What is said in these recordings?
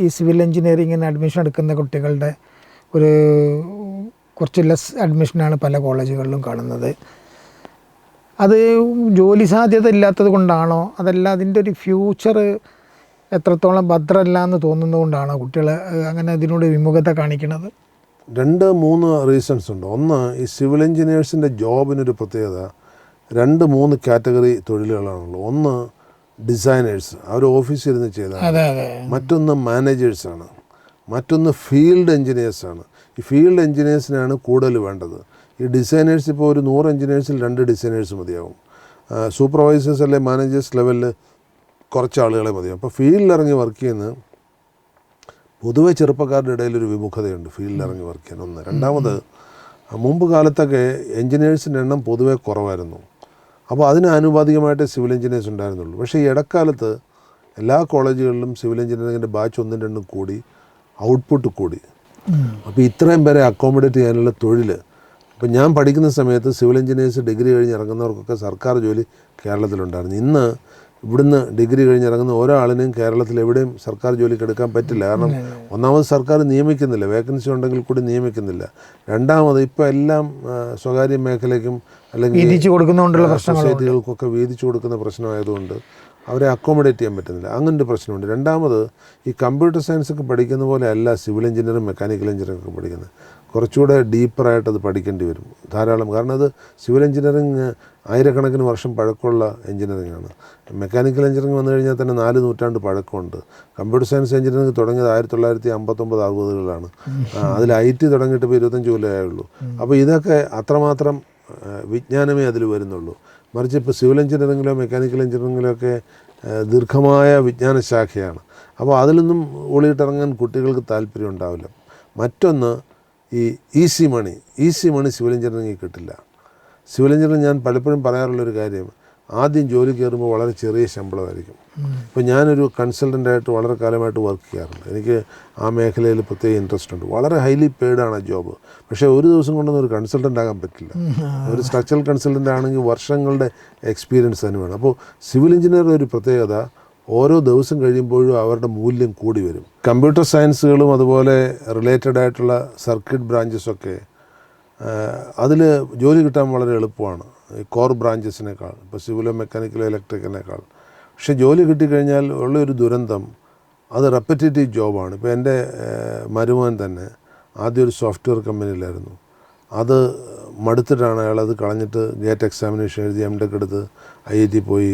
ഈ civil എഞ്ചിനീയറിങ്ങിന് admission എടുക്കുന്ന കുട്ടികളുടെ ഒരു കുറച്ച് ലെസ് അഡ്മിഷനാണ് പല കോളേജുകളിലും കാണുന്നത്. അത് ജോലി സാധ്യത ഇല്ലാത്തത് കൊണ്ടാണോ, അതല്ല അതിൻ്റെ ഒരു ഫ്യൂച്ചർ എത്രത്തോളം ഭദ്രമല്ല എന്ന് തോന്നുന്നതുകൊണ്ടാണോ കുട്ടികൾ അങ്ങനെ അതിനോട് വിമുഖത കാണിക്കുന്നത്? 2-3 റീസൺസ് ഉണ്ട്. ഒന്ന്, ഈ സിവിൽ എഞ്ചിനീയേഴ്സിൻ്റെ ജോബിനൊരു പ്രത്യേകത 2-3 കാറ്റഗറി തൊഴിലുകളാണുള്ളത്. ഒന്ന് ഡിസൈനേഴ്സ്, അവർ ഓഫീസിൽ ഇരുന്ന് ചെയ്താൽ. മറ്റൊന്ന് മാനേജേഴ്സാണ്. മറ്റൊന്ന് ഫീൽഡ് എഞ്ചിനീയേഴ്സാണ്. ഈ ഫീൽഡ് എഞ്ചിനീയേഴ്സിനാണ് കൂടുതൽ വേണ്ടത്. ഈ ഡിസൈനേഴ്സ് ഇപ്പോൾ ഒരു 100 എഞ്ചിനീയേഴ്സിൽ 2 ഡിസൈനേഴ്സ് മതിയാവും. സൂപ്പർവൈസേഴ്സ് അല്ലെ മാനേജേഴ്സ് ലെവലിൽ കുറച്ച് ആളുകളെ മതിയാവും. അപ്പോൾ ഫീൽഡിലിറങ്ങി വർക്ക് ചെയ്യുന്ന പൊതുവെ ചെറുപ്പക്കാരുടെ ഇടയിലൊരു വിമുഖതയുണ്ട് ഫീൽഡിലിറങ്ങി വർക്ക് ചെയ്യാൻ. ഒന്ന്. രണ്ടാമത്, മുമ്പ് കാലത്തൊക്കെ എഞ്ചിനീയേഴ്സിൻ്റെ എണ്ണം പൊതുവെ കുറവായിരുന്നു. അപ്പോൾ അതിന് ആനുപാതികമായിട്ട് സിവിൽ എഞ്ചിനീയേഴ്സ് ഉണ്ടായിരുന്നുള്ളൂ. പക്ഷേ ഈ ഇടക്കാലത്ത് എല്ലാ കോളേജുകളിലും സിവിൽ എഞ്ചിനീയറിങ്ങിൻ്റെ ബാച്ച് 1-2 കൂടി, ഔട്ട്പുട്ട് കൂടി. അപ്പോൾ ഇത്രയും പേരെ അക്കോമഡേറ്റ് ചെയ്യാനുള്ള തൊഴിൽ. ഇപ്പം ഞാൻ പഠിക്കുന്ന സമയത്ത് സിവിൽ എഞ്ചിനീയേഴ്സ് ഡിഗ്രി കഴിഞ്ഞ് ഇറങ്ങുന്നവർക്കൊക്കെ സർക്കാർ ജോലി കേരളത്തിലുണ്ടായിരുന്നു. ഇന്ന് ഇവിടുന്ന് ഡിഗ്രി കഴിഞ്ഞിറങ്ങുന്ന ഒരാളിനെയും കേരളത്തിൽ എവിടെയും സർക്കാർ ജോലിക്ക് എടുക്കാൻ പറ്റില്ല. കാരണം ഒന്നാമത് സർക്കാർ നിയമിക്കുന്നില്ല, വേക്കൻസി ഉണ്ടെങ്കിൽ കൂടി നിയമിക്കുന്നില്ല. രണ്ടാമത് ഇപ്പോൾ എല്ലാം സ്വകാര്യ മേഖലയ്ക്കും അല്ലെങ്കിൽ സൊസൈറ്റികൾക്കൊക്കെ വീതിച്ചു കൊടുക്കുന്ന പ്രശ്നമായതുകൊണ്ട് അവരെ അക്കോമഡേറ്റ് ചെയ്യാൻ പറ്റുന്നില്ല. അങ്ങനൊരു പ്രശ്നമുണ്ട്. രണ്ടാമത്, ഈ കമ്പ്യൂട്ടർ സയൻസൊക്കെ പഠിക്കുന്ന പോലെ അല്ല സിവിൽ എഞ്ചിനീയറിംഗ് മെക്കാനിക്കൽ എഞ്ചിനീയറിംഗ് ഒക്കെ പഠിക്കുന്നത്. കുറച്ചുകൂടെ ഡീപ്പറായിട്ട് അത് പഠിക്കേണ്ടി വരും ധാരാളം. കാരണം അത് സിവിൽ എഞ്ചിനീയറിംഗ് ആയിരക്കണക്കിന് വർഷം പഴക്കമുള്ള എഞ്ചിനീയറിംഗ് ആണ്. മെക്കാനിക്കൽ എഞ്ചിനീയറിംഗ് വന്നു കഴിഞ്ഞാൽ തന്നെ 4 നൂറ്റാണ്ട് പഴക്കമുണ്ട്. കമ്പ്യൂട്ടർ സയൻസ് എഞ്ചിനീയറിംഗ് തുടങ്ങിയത് 1959-60കളിലാണ്. അതിൽ IT തുടങ്ങിയിട്ട് ഇപ്പോൾ 25 കൊല്ലമായുള്ളൂ. അപ്പോൾ ഇതൊക്കെ അത്രമാത്രം വിജ്ഞാനമേ അതിൽ വരുന്നുള്ളൂ. മറിച്ച് ഇപ്പോൾ സിവിൽ എഞ്ചിനീയറിംഗിലോ മെക്കാനിക്കൽ എഞ്ചിനീയറിംഗിലോ ഒക്കെ ദീർഘമായ വിജ്ഞാന ശാഖയാണ്. അപ്പോൾ അതിലൊന്നും ഒളിയിട്ടിറങ്ങാൻ കുട്ടികൾക്ക് താല്പര്യം ഉണ്ടാവില്ല. മറ്റൊന്ന്, ഈ ഈസി മണി സിവിൽ എഞ്ചിനീയറിംഗിൽ കിട്ടില്ല. സിവിൽ എഞ്ചിനീയറിംഗ് ഞാൻ പലപ്പോഴും പറയാറുള്ളൊരു കാര്യം, ആദ്യം ജോലി കയറുമ്പോൾ വളരെ ചെറിയ ശമ്പളമായിരിക്കും. ഇപ്പോൾ ഞാനൊരു കൺസൾട്ടൻ്റായിട്ട് വളരെ കാലമായിട്ട് വർക്ക് ചെയ്യാറുണ്ട്. എനിക്ക് ആ മേഖലയിൽ പ്രത്യേക ഇൻട്രസ്റ്റ് ഉണ്ട്. വളരെ ഹൈലി പെയ്ഡാണ് ആ ജോബ്. പക്ഷേ ഒരു ദിവസം കൊണ്ടൊന്നും ഒരു കൺസൾട്ടൻ്റ് ആകാൻ പറ്റില്ല. ഒരു സ്ട്രക്ചറൽ കൺസൾട്ടൻ്റ് ആണെങ്കിൽ വർഷങ്ങളുടെ എക്സ്പീരിയൻസ് തന്നെ വേണം. അപ്പോൾ സിവിൽ എഞ്ചിനീയറിൻ്റെ ഒരു പ്രത്യേകത, ഓരോ ദിവസം കഴിയുമ്പോഴും അവരുടെ മൂല്യം കൂടി വരും. കമ്പ്യൂട്ടർ സയൻസുകളും അതുപോലെ റിലേറ്റഡ് ആയിട്ടുള്ള സർക്യൂട്ട് ബ്രാഞ്ചസൊക്കെ അതിൽ ജോലി കിട്ടാൻ വളരെ എളുപ്പമാണ് ഈ കോർ ബ്രാഞ്ചസിനേക്കാൾ, ഇപ്പോൾ സിവിലോ മെക്കാനിക്കലോ ഇലക്ട്രിക്കിനേക്കാൾ. പക്ഷേ ജോലി കിട്ടിക്കഴിഞ്ഞാൽ ഉള്ളൊരു ദുരന്തം, അത് റെപ്പറ്റേറ്റീവ് ജോബാണ്. ഇപ്പോൾ എൻ്റെ മരുമകൻ തന്നെ ആദ്യം ഒരു സോഫ്റ്റ്വെയർ കമ്പനിയിലായിരുന്നു. അത് മടുത്തിട്ടാണ് അയാളത് കളഞ്ഞിട്ട് ഗേറ്റ് എക്സാമിനേഷൻ എഴുതി MTech എടുത്ത് IIT പോയി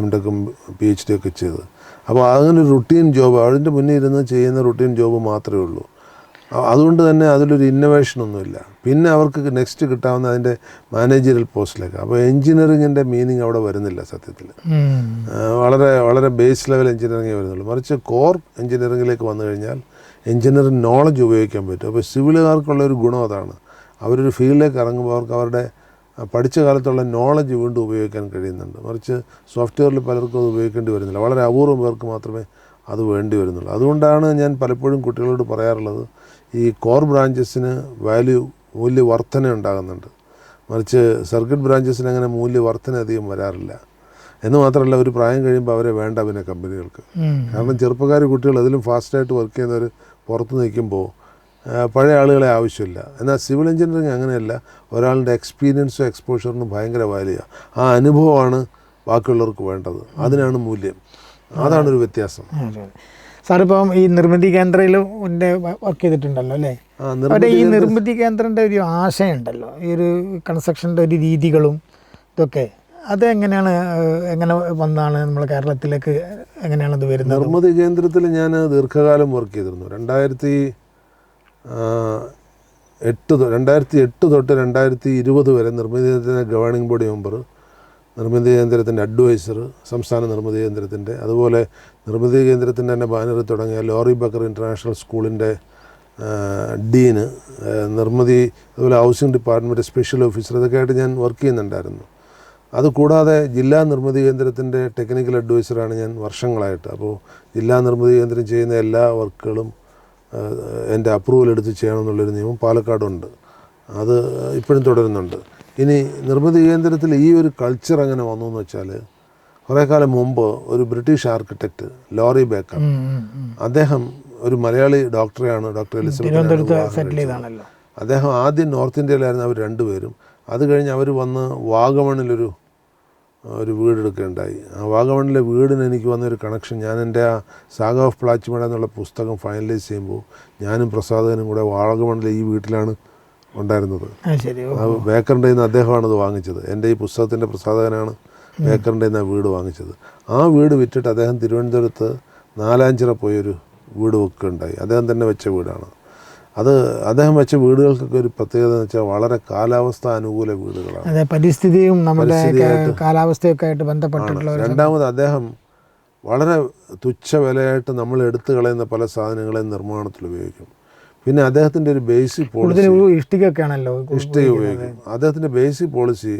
MTechും PhD ഒക്കെ ചെയ്ത്. അപ്പോൾ അങ്ങനെ ഒരു റുട്ടീൻ ജോബ്, അതിൻ്റെ മുന്നിൽ ഇരുന്ന് ചെയ്യുന്ന റുട്ടീൻ ജോബ് മാത്രമേ ഉള്ളൂ. അതുകൊണ്ട് തന്നെ അതിലൊരു ഇന്നോവേഷനൊന്നുമില്ല. പിന്നെ അവർക്ക് നെക്സ്റ്റ് കിട്ടാവുന്ന അതിൻ്റെ മാനേജറിയൽ പോസ്റ്റിലേക്ക്. അപ്പോൾ എഞ്ചിനീയറിങ്ങിൻ്റെ മീനിങ് അവിടെ വരുന്നില്ല സത്യത്തിൽ. വളരെ വളരെ ബേസ് ലെവൽ എഞ്ചിനീയറിംഗേ വരുന്നുള്ളൂ. മറിച്ച് കോർ എഞ്ചിനീയറിങ്ങിലേക്ക് വന്നു കഴിഞ്ഞാൽ എഞ്ചിനീയറിംഗ് നോളജ് ഉപയോഗിക്കാൻ പറ്റും. അപ്പോൾ സിവിലുകാർക്കുള്ളൊരു ഗുണം അതാണ്. അവരൊരു ഫീൽഡിലേക്ക് ഇറങ്ങുമ്പോൾ അവർക്ക് അവരുടെ പഠിച്ച കാലത്തുള്ള നോളജ് വീണ്ടും ഉപയോഗിക്കാൻ കഴിയുന്നുണ്ട്. മറിച്ച് സോഫ്റ്റ്വെയറിൽ പലർക്കും അത് ഉപയോഗിക്കേണ്ടി വരുന്നില്ല. വളരെ അപൂർവം പേർക്ക് മാത്രമേ അത് വേണ്ടി വരുന്നുള്ളൂ. അതുകൊണ്ടാണ് ഞാൻ പലപ്പോഴും കുട്ടികളോട് പറയാറുള്ളത്, ഈ കോർ ബ്രാഞ്ചസിന് മൂല്യവർധന ഉണ്ടാകുന്നുണ്ട്. മറിച്ച് സർക്യൂട്ട് ബ്രാഞ്ചസിന് അങ്ങനെ മൂല്യവർധന അധികം വരാറില്ല. എന്ന് മാത്രമല്ല, ഒരു പ്രായം കഴിയുമ്പോൾ അവരെ വേണ്ട പിന്നെ കമ്പനികൾക്ക്. കാരണം ചെറുപ്പക്കാർ കുട്ടികൾ അതിലും ഫാസ്റ്റായിട്ട് വർക്ക് ചെയ്യുന്നവർ പുറത്ത് നിൽക്കുമ്പോൾ പഴയ ആളുകളെ ആവശ്യമില്ല. എന്നാൽ സിവിൽ എഞ്ചിനീയറിംഗ് അങ്ങനെയല്ല. ഒരാളുടെ എക്സ്പീരിയൻസും എക്സ്പോഷറിനും ഭയങ്കര വാല്യൂ. ആ അനുഭവമാണ് ബാക്കിയുള്ളവർക്ക് വേണ്ടത്. അതിനാണ് മൂല്യം. അതാണൊരു വ്യത്യാസം. സാറിപ്പം ഈ നിർമ്മിതി കേന്ദ്രയിൽ വർക്ക് ചെയ്തിട്ടുണ്ടല്ലോ അല്ലേ? അവിടെ ഈ നിർമ്മിതി കേന്ദ്രൻ്റെ ഒരു ആശയമുണ്ടല്ലോ, ഈ ഒരു കൺസ്ട്രക്ഷൻ്റെ ഒരു രീതികളും ഇതൊക്കെ, അത് എങ്ങനെ വന്നാണ് നമ്മുടെ കേരളത്തിലേക്ക് എങ്ങനെയാണ് അത് വരുന്നത്? നിർമ്മിതി കേന്ദ്രത്തിൽ ഞാൻ ദീർഘകാലം വർക്ക് ചെയ്തിരുന്നു. 2008 തൊട്ട് 2020 വരെ നിർമ്മിതി കേന്ദ്രത്തിൻ്റെ ഗവേണിംഗ് ബോഡി മെമ്പർ, നിർമ്മിതി കേന്ദ്രത്തിൻ്റെ അഡ്വൈസർ, സംസ്ഥാന നിർമ്മിതി കേന്ദ്രത്തിൻ്റെ, അതുപോലെ നിർമ്മിതി കേന്ദ്രത്തിൻ്റെ തന്നെ ബാനർ തുടങ്ങിയ ലോറി ബക്കർ ഇൻ്റർനാഷണൽ സ്കൂളിൻ്റെ ഡീന്, നിർമ്മിതി, അതുപോലെ ഹൗസിംഗ് ഡിപ്പാർട്ട്മെൻറ്റ് സ്പെഷ്യൽ ഓഫീസർ, ഇതൊക്കെ ആയിട്ട് ഞാൻ വർക്ക് ചെയ്യുന്നുണ്ടായിരുന്നു. അതുകൂടാതെ ജില്ലാ നിർമ്മിതി കേന്ദ്രത്തിൻ്റെ ടെക്നിക്കൽ അഡ്വൈസറാണ് ഞാൻ വർഷങ്ങളായിട്ട്. അപ്പോൾ ജില്ലാ നിർമ്മിതി കേന്ദ്രം ചെയ്യുന്ന എല്ലാ വർക്കുകളും എൻ്റെ അപ്രൂവൽ എടുത്ത് ചെയ്യണമെന്നുള്ളൊരു നിയമം പാലക്കാടുണ്ട്. അത് ഇപ്പോഴും തുടരുന്നുണ്ട്. ഇനി നിർമ്മിതി കേന്ദ്രത്തിൽ ഈ ഒരു കൾച്ചർ എങ്ങനെ വന്നു എന്ന് വെച്ചാൽ, കുറേ കാലം മുമ്പ് ഒരു ബ്രിട്ടീഷ് ആർക്കിടെക്റ്റ് ലോറി ബേക്കർ, അദ്ദേഹം ഒരു മലയാളി ഡോക്ടറെയാണ്, ഡോക്ടർ എലിസബത്ത്. അദ്ദേഹം ആദ്യം നോർത്ത് ഇന്ത്യയിലായിരുന്നു അവർ രണ്ടുപേരും. അത് കഴിഞ്ഞ് അവർ വന്ന് വാഗമണിലൊരു വീടെടുക്കുകയുണ്ടായി. ആ വാഗമണിലെ വീടിന് എനിക്ക് വന്നൊരു കണക്ഷൻ, ഞാൻ എൻ്റെ ആ സാഗ ഓഫ് പ്ലാച്ചിമട എന്നുള്ള പുസ്തകം ഫൈനലൈസ് ചെയ്യുമ്പോൾ ഞാനും പ്രസാദകനും കൂടെ വാഗമണിലെ ഈ വീട്ടിലാണ് ഉണ്ടായിരുന്നത്. ബേക്കറിൻ്റെ നിന്ന് അദ്ദേഹമാണത് വാങ്ങിച്ചത്. എൻ്റെ ഈ പുസ്തകത്തിൻ്റെ പ്രസാധകനാണ് ബേക്കറിൻ്റെ നിന്ന് ആ വീട് വാങ്ങിച്ചത്. ആ വീട് വിറ്റിട്ട് അദ്ദേഹം തിരുവനന്തപുരത്ത് നാലാഞ്ചിറ പോയൊരു വീട് വെക്കുകയുണ്ടായി. അദ്ദേഹം തന്നെ വെച്ച വീടാണ് അത്. അദ്ദേഹം വെച്ച വീടുകൾക്കൊക്കെ ഒരു പ്രത്യേകത എന്ന് വെച്ചാൽ വളരെ കാലാവസ്ഥ അനുകൂല വീടുകളാണ്. അതെ, പരിസ്ഥിതിയും നമ്മുടെ കാലാവസ്ഥയൊക്കെ ആയിട്ട് ബന്ധപ്പെട്ടിട്ടുള്ള. രണ്ടാമത് അദ്ദേഹം വളരെ തുച്ഛ വിലയായിട്ട് നമ്മൾ എടുത്തു കളയുന്ന പല സാധനങ്ങളെയും നിർമ്മാണത്തിൽ ഉപയോഗിക്കും. പിന്നെ അദ്ദേഹത്തിൻ്റെ ഒരു ബേസിക് പോളിസി ഇഷ്ടികയൊക്കെയാണല്ലോ, ഇഷ്ടിക ഉപയോഗിക്കും. അദ്ദേഹത്തിൻ്റെ ബേസിക് പോളിസി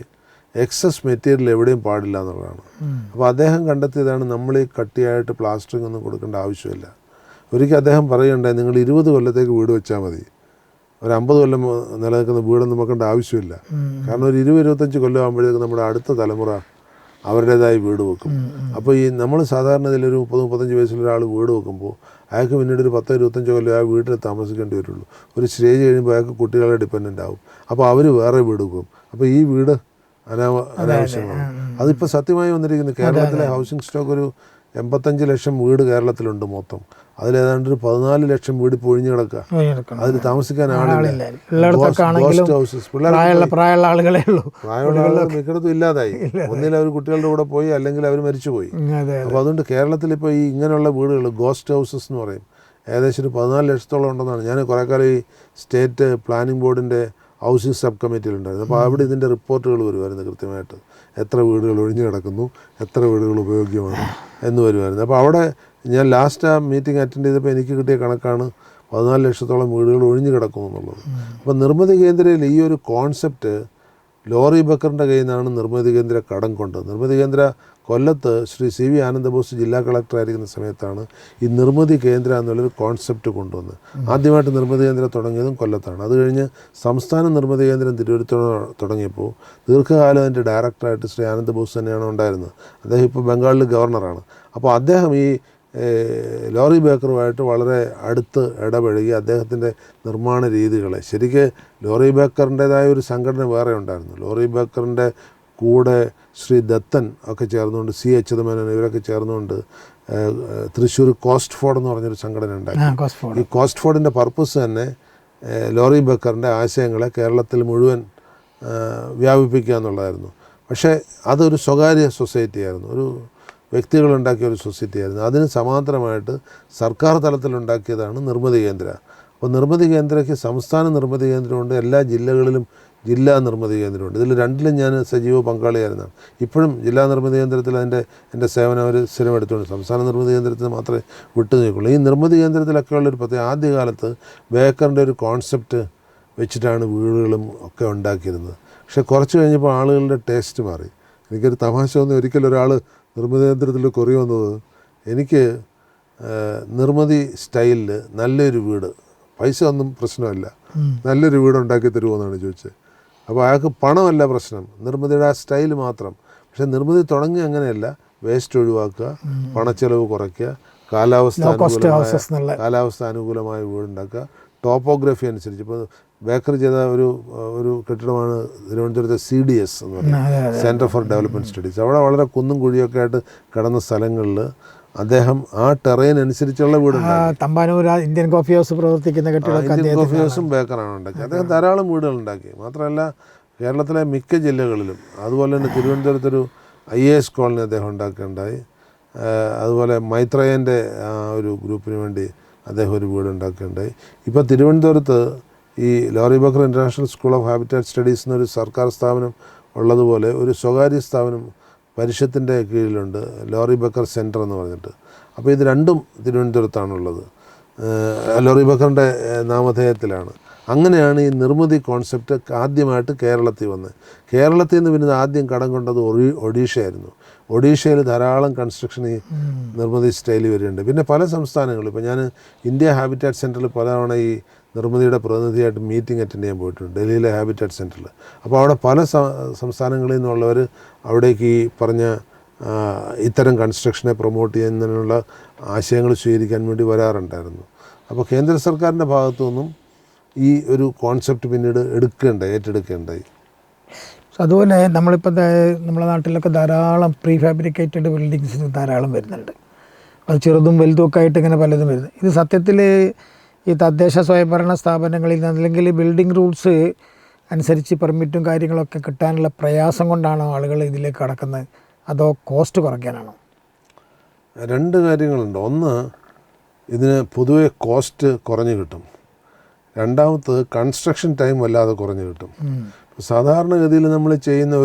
എക്സസ് മെറ്റീരിയൽ എവിടെയും പാടില്ല എന്നുള്ളതാണ്. അപ്പോൾ അദ്ദേഹം കണ്ടെത്തിയതാണ് നമ്മൾ ഈ കട്ടിയായിട്ട് പ്ലാസ്റ്ററിംഗ് ഒന്നും കൊടുക്കേണ്ട ആവശ്യമില്ല. ഒരിക്കൽ അദ്ദേഹം പറയുകയുണ്ടായി, നിങ്ങൾ 20 കൊല്ലത്തേക്ക് വീട് വെച്ചാൽ മതി, ഒരു 50 കൊല്ലം നിലനിൽക്കുന്ന വീടൊന്നും വെക്കേണ്ട ആവശ്യമില്ല. കാരണം ഒരു 20-25 കൊല്ലം ആകുമ്പോഴേക്കും നമ്മുടെ അടുത്ത തലമുറ അവരുടേതായി വീട് വെക്കും. അപ്പോൾ ഈ നമ്മൾ സാധാരണ ഇതിലൊരു 30-35 വയസ്സുള്ള ഒരാൾ വീട് വെക്കുമ്പോൾ അയാൾക്ക് പിന്നീട് ഒരു 10-25 കൊല്ലം ആ വീട്ടിൽ താമസിക്കേണ്ടി വരുള്ളൂ. ഒരു സ്റ്റേജ് കഴിയുമ്പോൾ അയാൾക്ക് കുട്ടികളെ ഡിപ്പെൻഡൻ്റ് ആവും. അപ്പോൾ അവർ വേറെ വീട് വെക്കും. അപ്പോൾ ഈ വീട് അനാവശ്യമാണ്. അതിപ്പോൾ സത്യമായി വന്നിരിക്കുന്നത് കേരളത്തിലെ ഹൗസിംഗ് സ്റ്റോക്ക് ഒരു 85 ലക്ഷം വീട് കേരളത്തിലുണ്ട് മൊത്തം. അതിലേതാണ്ട് ഒരു 14 ലക്ഷം വീട് ഇപ്പോൾ ഒഴിഞ്ഞു കിടക്കുക. അതിൽ താമസിക്കാൻ ആളില്ല. പ്രായമുള്ള ആളുകളെ ഉള്ളൂ. പ്രായമുള്ള ആളുകൾ മിക്കടത്തും ഇല്ലാതായി. ഒന്നിൽ അവർ കുട്ടികളുടെ കൂടെ പോയി, അല്ലെങ്കിൽ അവർ മരിച്ചുപോയി. അപ്പോൾ അതുകൊണ്ട് കേരളത്തിൽ ഇപ്പോൾ ഈ ഇങ്ങനെയുള്ള വീടുകൾ ഗോസ്റ്റ് ഹൗസസ് എന്ന് പറയും, ഏകദേശം ഒരു 14 ലക്ഷത്തോളം ഉണ്ടെന്നാണ്. ഞാൻ കുറേ കാലം ഈ സ്റ്റേറ്റ് പ്ലാനിംഗ് ബോർഡിൻ്റെ ഹൗസിംഗ് സബ് കമ്മിറ്റിയിലുണ്ടായിരുന്നു. അപ്പോൾ അവിടെ ഇതിൻ്റെ റിപ്പോർട്ടുകൾ വരുമായിരുന്നു കൃത്യമായിട്ട്, എത്ര വീടുകൾ ഒഴിഞ്ഞു കിടക്കുന്നു, എത്ര വീടുകൾ ഉപയോഗ്യമാണ് എന്ന് വരുമായിരുന്നു. അപ്പോൾ അവിടെ ഞാൻ ലാസ്റ്റ് ആ മീറ്റിംഗ് അറ്റൻഡ് ചെയ്തപ്പോൾ എനിക്ക് കിട്ടിയ കണക്കാണ് 14 ലക്ഷത്തോളം വീടുകൾ ഒഴിഞ്ഞു കിടക്കുന്നു എന്നുള്ളത്. അപ്പോൾ നിർമ്മിതി കേന്ദ്രയിൽ ഈ ഒരു കോൺസെപ്റ്റ് ലോറി ബക്കറിൻ്റെ കയ്യിൽ നിന്നാണ് നിർമ്മിതി കേന്ദ്ര കടം കൊണ്ടത്. നിർമ്മിതി കേന്ദ്ര കൊല്ലത്ത് ശ്രീ CV ആനന്ദബോസ് ജില്ലാ കളക്ടറായിരിക്കുന്ന സമയത്താണ് ഈ നിർമ്മിതി കേന്ദ്ര എന്നുള്ളൊരു കോൺസെപ്റ്റ് കൊണ്ടുവന്നത്. ആദ്യമായിട്ട് നിർമ്മിതി കേന്ദ്രം തുടങ്ങിയതും കൊല്ലത്താണ്. അത് കഴിഞ്ഞ് സംസ്ഥാന നിർമ്മിതി കേന്ദ്രം തിരുവനന്തപുരത്ത് തുടങ്ങിയപ്പോൾ ദീർഘകാലം അതിൻ്റെ ഡയറക്ടറായിട്ട് ശ്രീ ആനന്ദബോസ് തന്നെയാണ് ഉണ്ടായിരുന്നത്. അദ്ദേഹം ഇപ്പോൾ ബംഗാളിൽ ഗവർണറാണ്. അപ്പോൾ അദ്ദേഹം ഈ ലോറി ബേക്കറുമായിട്ട് വളരെ അടുത്ത് ഇടപഴകി അദ്ദേഹത്തിൻ്റെ നിർമ്മാണ രീതികളെ, ശരിക്ക് ലോറി ബേക്കറിൻ്റേതായ ഒരു സംഘടന വേറെ ഉണ്ടായിരുന്നു. ലോറി ബേക്കറിൻ്റെ കൂടെ ശ്രീ ദത്തൻ ഒക്കെ ചേർന്നുകൊണ്ട്, C അച്യുതമേനോൻ ഇവരൊക്കെ ചേർന്നുകൊണ്ട് തൃശ്ശൂർ കോസ്റ്റ് ഫോർഡ് എന്ന് പറഞ്ഞൊരു സംഘടന ഉണ്ടാക്കി. ഈ കോസ്റ്റ് ഫോർഡിൻ്റെ പർപ്പസ് തന്നെ ലോറി ബേക്കറിൻ്റെ ആശയങ്ങളെ കേരളത്തിൽ മുഴുവൻ വ്യാപിപ്പിക്കുക എന്നുള്ളതായിരുന്നു. പക്ഷേ അതൊരു സ്വകാര്യ സൊസൈറ്റി ആയിരുന്നു, ഒരു വ്യക്തികളുണ്ടാക്കിയ ഒരു സൊസൈറ്റി ആയിരുന്നു. അതിന് സമാന്തരമായിട്ട് സർക്കാർ തലത്തിലുണ്ടാക്കിയതാണ് നിർമ്മിതി കേന്ദ്ര. അപ്പോൾ നിർമ്മിതി കേന്ദ്രയ്ക്ക് സംസ്ഥാന നിർമ്മിതി കേന്ദ്രമുണ്ട്, എല്ലാ ജില്ലകളിലും ജില്ലാ നിർമ്മിതി കേന്ദ്രമുണ്ട്. ഇതിൽ രണ്ടിലും ഞാൻ സജീവ പങ്കാളിയായിരുന്നതാണ്. ഇപ്പോഴും ജില്ലാ നിർമ്മിതി കേന്ദ്രത്തിൽ എൻ്റെ സേവനം അവർ സ്ഥിരം എടുത്തുകൊണ്ട് സംസ്ഥാന നിർമ്മിതി കേന്ദ്രത്തിൽ മാത്രമേ വിട്ടു നിൽക്കുള്ളൂ. ഈ നിർമ്മിതി കേന്ദ്രത്തിലൊക്കെ ഉള്ളൊരു പ്രത്യേക ആദ്യകാലത്ത് ബേക്കറിൻ്റെ ഒരു കോൺസെപ്റ്റ് വെച്ചിട്ടാണ് വീടുകളും ഒക്കെ ഉണ്ടാക്കിയിരുന്നത്. പക്ഷേ കുറച്ച് കഴിഞ്ഞപ്പോൾ ആളുകളുടെ ടേസ്റ്റ് മാറി. എനിക്കൊരു തമാശ വന്ന് ഒരിക്കലും ഒരാൾ നിർമ്മിതി കേന്ദ്രത്തിൽ കുറി വന്നത്, എനിക്ക് നിർമ്മിതി സ്റ്റൈലിൽ നല്ലൊരു വീട്, പൈസ ഒന്നും പ്രശ്നമല്ല, നല്ലൊരു വീട് ഉണ്ടാക്കി തരുമോയെന്നാണ് ചോദിച്ചത്. അപ്പോൾ അയാൾക്ക് പണമല്ല പ്രശ്നം, നിർമ്മിതിയുടെ ആ സ്റ്റൈൽ മാത്രം. പക്ഷേ നിർമ്മിതി തുടങ്ങി അങ്ങനെയല്ല, വേസ്റ്റ് ഒഴിവാക്കുക, പണച്ചെലവ് കുറയ്ക്കുക, കാലാവസ്ഥ അനുകൂലമായ വീടുണ്ടാക്കുക, ടോപ്പോഗ്രഫി അനുസരിച്ച്. ഇപ്പോൾ ബേക്കറി ചെയ്ത ഒരു കെട്ടിടമാണ് തിരുവനന്തപുരത്തെ CDS എന്ന് പറയുന്നത്, സെൻറ്റർ ഫോർ ഡെവലപ്മെൻറ്റ് സ്റ്റഡീസ്. അവിടെ വളരെ കുന്നും കുഴിയൊക്കെ ആയിട്ട് കിടന്ന സ്ഥലങ്ങളിൽ അദ്ദേഹം ആ ടെറൈൻ അനുസരിച്ചുള്ള വീടുണ്ടാക്കി. തമ്പാനൂർ ഇന്ത്യൻ കോഫി ഹൗസ് പ്രവർത്തിക്കുന്ന ഇന്ത്യൻ കോഫി ഹൗസും ബേക്കറാണ് ഉണ്ടാക്കി. അദ്ദേഹം ധാരാളം വീടുകളുണ്ടാക്കി. മാത്രമല്ല കേരളത്തിലെ മിക്ക ജില്ലകളിലും, അതുപോലെ തന്നെ തിരുവനന്തപുരത്തൊരു IAS കോളനി അദ്ദേഹം ഉണ്ടാക്കുകയുണ്ടായി. അതുപോലെ മൈത്രേയൻ്റെ ഒരു ഗ്രൂപ്പിന് വേണ്ടി അദ്ദേഹം ഒരു വീട് ഉണ്ടാക്കുകയുണ്ടായി. ഇപ്പോൾ തിരുവനന്തപുരത്ത് ഈ Laurie Baker international school of habitat studies എന്നൊരു സർക്കാർ സ്ഥാപനം ഉള്ളതുപോലെ ഒരു സ്വകാര്യ സ്ഥാപനം പരിഷത്തിൻ്റെ കീഴിലുണ്ട്, ലോറി ബക്കർ സെൻറ്റർ എന്ന് പറഞ്ഞിട്ട്. അപ്പോൾ ഇത് രണ്ടും തിരുവനന്തപുരത്താണുള്ളത്, ലോറി ബക്കറിൻ്റെ നാമധേയത്തിലാണ്. അങ്ങനെയാണ് ഈ നിർമ്മിതി കോൺസെപ്റ്റ് ആദ്യമായിട്ട് കേരളത്തിൽ വന്നത്. കേരളത്തിൽ നിന്ന് പിന്നെ ആദ്യം കടം കൊണ്ടത് ഒഡീഷയായിരുന്നു. ഒഡീഷയിൽ ധാരാളം കൺസ്ട്രക്ഷൻ ഈ നിർമ്മിതി സ്റ്റൈലിൽ വരുന്നുണ്ട്. പിന്നെ പല സംസ്ഥാനങ്ങളും, ഇപ്പോൾ ഞാൻ ഇന്ത്യ ഹാബിറ്റാറ്റ് സെൻറ്ററിൽ പലതവണ ഈ നിർമ്മിതിയുടെ പ്രതിനിധിയായിട്ട് മീറ്റിംഗ് അറ്റൻഡ് ചെയ്യാൻ പോയിട്ടുണ്ട്, ഡൽഹിയിലെ ഹാബിറ്റാറ്റ് സെൻറ്ററിൽ. അപ്പോൾ അവിടെ പല സംസ്ഥാനങ്ങളിൽ നിന്നുള്ളവർ അവിടേക്ക് ഈ പറഞ്ഞ ഇത്തരം കൺസ്ട്രക്ഷനെ പ്രൊമോട്ട് ചെയ്യുന്നതിനുള്ള ആശയങ്ങൾ സ്വീകരിക്കാൻ വേണ്ടി വരാറുണ്ടായിരുന്നു. അപ്പോൾ കേന്ദ്ര സർക്കാരിൻ്റെ ഭാഗത്തു നിന്നും ഈ ഒരു കോൺസെപ്റ്റ് പിന്നീട് ഏറ്റെടുക്കേണ്ടായി. അതുപോലെ നമ്മളിപ്പോൾ നമ്മുടെ നാട്ടിലൊക്കെ ധാരാളം പ്രീ ഫാബ്രിക്കേറ്റഡ് ബിൽഡിങ്സ് ധാരാളം വരുന്നുണ്ട്. അത് ചെറുതും വലുതും ഒക്കെ ആയിട്ട് ഇങ്ങനെ പലതും വരുന്നത്. ഇത് സത്യത്തിൽ ഈ തദ്ദേശ സ്വയംഭരണ സ്ഥാപനങ്ങളിൽ നിന്ന് അല്ലെങ്കിൽ ബിൽഡിംഗ് റൂൾസ് അനുസരിച്ച് പെർമിറ്റും കാര്യങ്ങളൊക്കെ കിട്ടാനുള്ള പ്രയാസം കൊണ്ടാണോ ആളുകൾ ഇതിലേക്ക് കടക്കുന്നത്, അതോ കോസ്റ്റ് കുറയ്ക്കാനാണോ? രണ്ട് കാര്യങ്ങളുണ്ട്. ഒന്ന്, ഇതിന് പൊതുവെ കോസ്റ്റ് കുറഞ്ഞു കിട്ടും. രണ്ടാമത് കൺസ്ട്രക്ഷൻ ടൈം വല്ലാതെ കുറഞ്ഞു കിട്ടും. സാധാരണഗതിയിൽ നമ്മൾ ചെയ്യുന്ന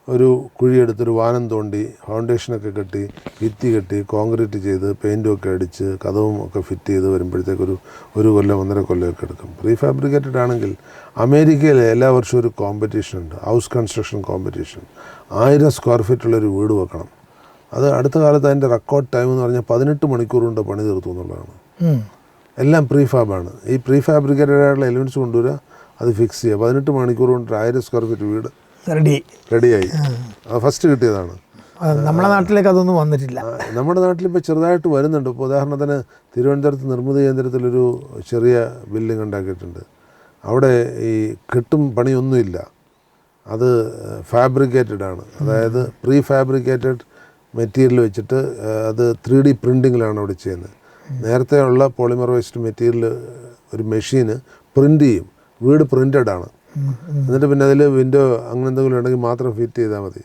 ഒരു കുഴിയെടുത്തൊരു വാനം തോണ്ടി ഫൗണ്ടേഷനൊക്കെ കെട്ടി ഭിത്തി കെട്ടി കോൺക്രീറ്റ് ചെയ്ത് പെയിൻറ്റും ഒക്കെ അടിച്ച് കതവും ഒക്കെ ഫിറ്റ് ചെയ്ത് വരുമ്പോഴത്തേക്കൊരു 1 കൊല്ലം 1.5 കൊല്ലമൊക്കെ എടുക്കും. പ്രീ ഫാബ്രിക്കേറ്റഡ് ആണെങ്കിൽ അമേരിക്കയിൽ എല്ലാ വർഷവും ഒരു കോമ്പറ്റീഷൻ ഉണ്ട്, ഹൗസ് കൺസ്ട്രക്ഷൻ കോമ്പറ്റീഷൻ. 1000 സ്ക്വയർ ഫീറ്റുള്ളൊരു വീട് വെക്കണം. അത് അടുത്ത കാലത്ത് അതിൻ്റെ റെക്കോർഡ് ടൈം എന്ന് പറഞ്ഞാൽ 18 മണിക്കൂർ കൊണ്ട് പണി തീർത്തു എന്നുള്ളതാണ്. എല്ലാം പ്രീ ഫാബാണ്. ഈ പ്രീ ഫാബ്രിക്കേറ്റഡ് ആയിട്ടുള്ള എലിമെൻറ്റ്സ് കൊണ്ടുവരിക, അത് ഫിക്സ് ചെയ്യുക. 18 മണിക്കൂർ കൊണ്ട് 1000 സ്ക്വയർ ഫീറ്റ് വീട് റെഡിയായി. അത് ഫസ്റ്റ് കിട്ടിയതാണ്. നമ്മുടെ നാട്ടിലേക്ക് അതൊന്നും വന്നിട്ടില്ല. നമ്മുടെ നാട്ടിലിപ്പോൾ ചെറുതായിട്ട് വരുന്നുണ്ട്. ഇപ്പോൾ ഉദാഹരണത്തിന് തിരുവനന്തപുരത്ത് നിർമ്മിതി കേന്ദ്രത്തിലൊരു ചെറിയ ബിൽഡിംഗ് ഉണ്ടാക്കിയിട്ടുണ്ട്. അവിടെ ഈ കെട്ടും പണിയൊന്നുമില്ല, അത് ഫാബ്രിക്കേറ്റഡ് ആണ്. അതായത് പ്രീ ഫാബ്രിക്കേറ്റഡ് മെറ്റീരിയൽ വെച്ചിട്ട് അത് 3D പ്രിൻറ്റിങ്ങിലാണ് അവിടെ ചെയ്യുന്നത്. നേരത്തെ ഉള്ള പോളിമറൈസ്ഡ് മെറ്റീരിയൽ ഒരു മെഷീന് പ്രിൻ്റ് ചെയ്യും, വീട് പ്രിൻ്റഡ് ആണ്. എന്നിട്ട് പിന്നെ അതിൽ വിൻഡോ അങ്ങനെ എന്തെങ്കിലും ഉണ്ടെങ്കിൽ മാത്രം ഫിറ്റ് ചെയ്താൽ മതി.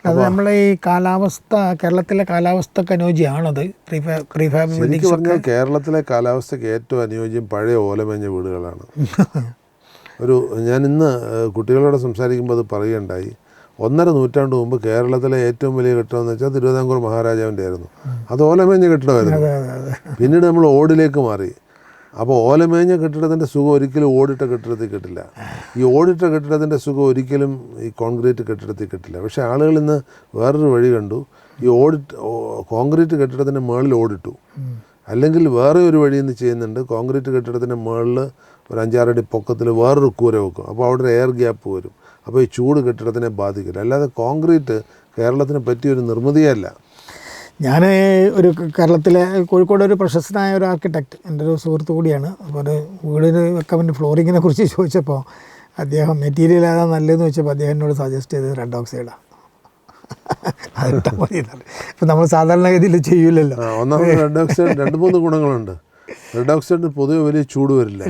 അത് നമ്മളെ ഈ കാലാവസ്ഥ, കേരളത്തിലെ കാലാവസ്ഥക്ക് അനുയോജ്യമാണത് ശരിക്കും പറഞ്ഞാൽ കേരളത്തിലെ കാലാവസ്ഥയ്ക്ക് ഏറ്റവും അനുയോജ്യം പഴയ ഓലമേഞ്ഞ വീടുകളാണ്. ഞാൻ ഇന്ന് കുട്ടികളോട് സംസാരിക്കുമ്പോൾ അത് പറയുകയുണ്ടായി. 1.5 നൂറ്റാണ്ട് മുമ്പ് കേരളത്തിലെ ഏറ്റവും വലിയ കെട്ടിടമെന്ന് വെച്ചാൽ തിരുവിതാംകൂർ മഹാരാജാവിൻ്റെ ആയിരുന്നു. അത് ഓലമേഞ്ഞ കെട്ടിടമായിരുന്നു. പിന്നീട് നമ്മൾ ഓടിലേക്ക് മാറി. അപ്പോൾ ഓലമേഞ്ഞ കെട്ടിടത്തിൻ്റെ സുഖം ഒരിക്കലും ഓടിട്ട കെട്ടിടത്തിൽ കിട്ടില്ല. ഈ ഓടിട്ട കെട്ടിടത്തിൻ്റെ സുഖം ഒരിക്കലും ഈ കോൺക്രീറ്റ് കെട്ടിടത്തിൽ കിട്ടില്ല. പക്ഷേ ആളുകൾ ഇന്ന് വേറൊരു വഴി കണ്ടു. ഈ കോൺക്രീറ്റ് കെട്ടിടത്തിൻ്റെ മുകളിൽ ഓടിട്ടു. അല്ലെങ്കിൽ വേറെ ഒരു വഴി ഇന്ന് ചെയ്യുന്നുണ്ട്. കോൺക്രീറ്റ് കെട്ടിടത്തിൻ്റെ മുകളിൽ ഒരു 5-6 അടി പൊക്കത്തിൽ വേറൊരു കൂര വെക്കും. അപ്പോൾ അവിടെ ഒരു എയർ ഗ്യാപ്പ് വരും. അപ്പോൾ ഈ ചൂട് കെട്ടിടത്തിനെ ബാധിക്കില്ല. അല്ലാതെ കോൺക്രീറ്റ് കേരളത്തിന് പറ്റിയൊരു നിർമ്മിതിയല്ല. ഞാൻ ഒരു കേരളത്തിലെ കോഴിക്കോട് ഒരു പ്രശസ്തനായ ഒരു ആർക്കിടെക്റ്റ്, എൻ്റെ ഒരു സുഹൃത്തു കൂടിയാണ്. അപ്പോൾ ഒരു വീടിന് വെക്കാൻ ഫ്ലോറിങ്ങിനെ കുറിച്ച് ചോദിച്ചപ്പോൾ അദ്ദേഹം മെറ്റീരിയൽ ഏതാ നല്ലതെന്ന് വെച്ചപ്പോൾ അദ്ദേഹം എന്നോട് സജസ്റ്റ് ചെയ്തത് റെഡ് ഓക്സൈഡാണ്. അതിട്ടാൽ മതി. ഇപ്പം നമ്മൾ സാധാരണഗതിയിൽ ചെയ്യൂലല്ലോ. ഒന്നാമത് റെഡ് ഓക്സൈഡ് 2-3 ഗുണങ്ങളുണ്ട്. റെഡ് ഓക്സൈഡിന് പൊതുവെ വലിയ ചൂട് വരില്ല.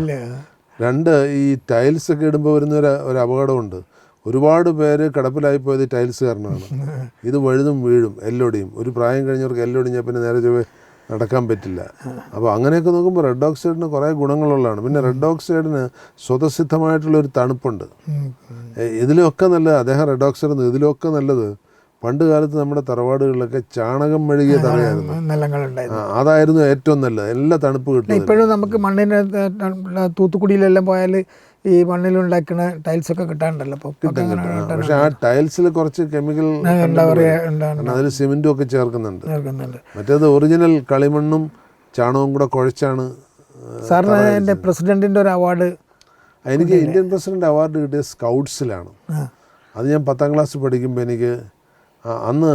2, ഈ ടൈൽസ് ഒക്കെ ഇടുമ്പോൾ വരുന്ന ഒരു അപകടമുണ്ട്. ഒരുപാട് പേര് കിടപ്പിലായിപ്പോയത് ടൈൽസ് കാരണമാണ്. ഇത് വഴുതും വീഴും, എല്ലൊടിയും. ഒരു പ്രായം കഴിഞ്ഞവർക്ക് എല്ലൊടിഞ്ഞാൽ പിന്നെ നേരെ ചൊവ്വേ നടക്കാൻ പറ്റില്ല. അപ്പോൾ അങ്ങനെയൊക്കെ നോക്കുമ്പോൾ റെഡ് ഓക്സൈഡിന് കുറേ ഗുണങ്ങളുള്ളതാണ്. പിന്നെ റെഡ് ഓക്സൈഡിന് സ്വതസിദ്ധമായിട്ടുള്ളൊരു തണുപ്പുണ്ട്. ഇതിലൊക്കെ നല്ലത് അദ്ദേഹം റെഡ് ഓക്സൈഡ് ഇതിലൊക്കെ നല്ലത് പണ്ട് കാലത്ത് നമ്മുടെ തറവാടുകളിലൊക്കെ ചാണകം മെഴുകിയ തറയായിരുന്നു. അതായിരുന്നു ഏറ്റവും നല്ലത്. എല്ലാ തണുപ്പ് കിട്ടും. ഇപ്പോഴും നമുക്ക് മണ്ണിന് തൂത്തുക്കുടിയിലെല്ലാം പോയാൽ ഈ മണ്ണിലുണ്ടാക്കുന്ന ടൈൽസൊക്കെ കിട്ടാറുണ്ടല്ലോ. പക്ഷെ ആ ടൈൽസിൽ കുറച്ച് കെമിക്കൽ, അതിൽ സിമെന്റും ഒക്കെ ചേർക്കുന്നുണ്ട്. മറ്റേത് ഒറിജിനൽ കളിമണ്ണും ചാണകവും കൂടെ കുഴച്ചാണ്. സാറിന് എൻ്റെ പ്രസിഡന്റിൻ്റെ ഒരു അവാർഡ്, എനിക്ക് ഇന്ത്യൻ പ്രസിഡന്റ് അവാർഡ് കിട്ടിയ സ്കൗട്ട്സിലാണ്. അത് ഞാൻ 10ാം ക്ലാസ് പഠിക്കുമ്പോൾ എനിക്ക് അന്ന്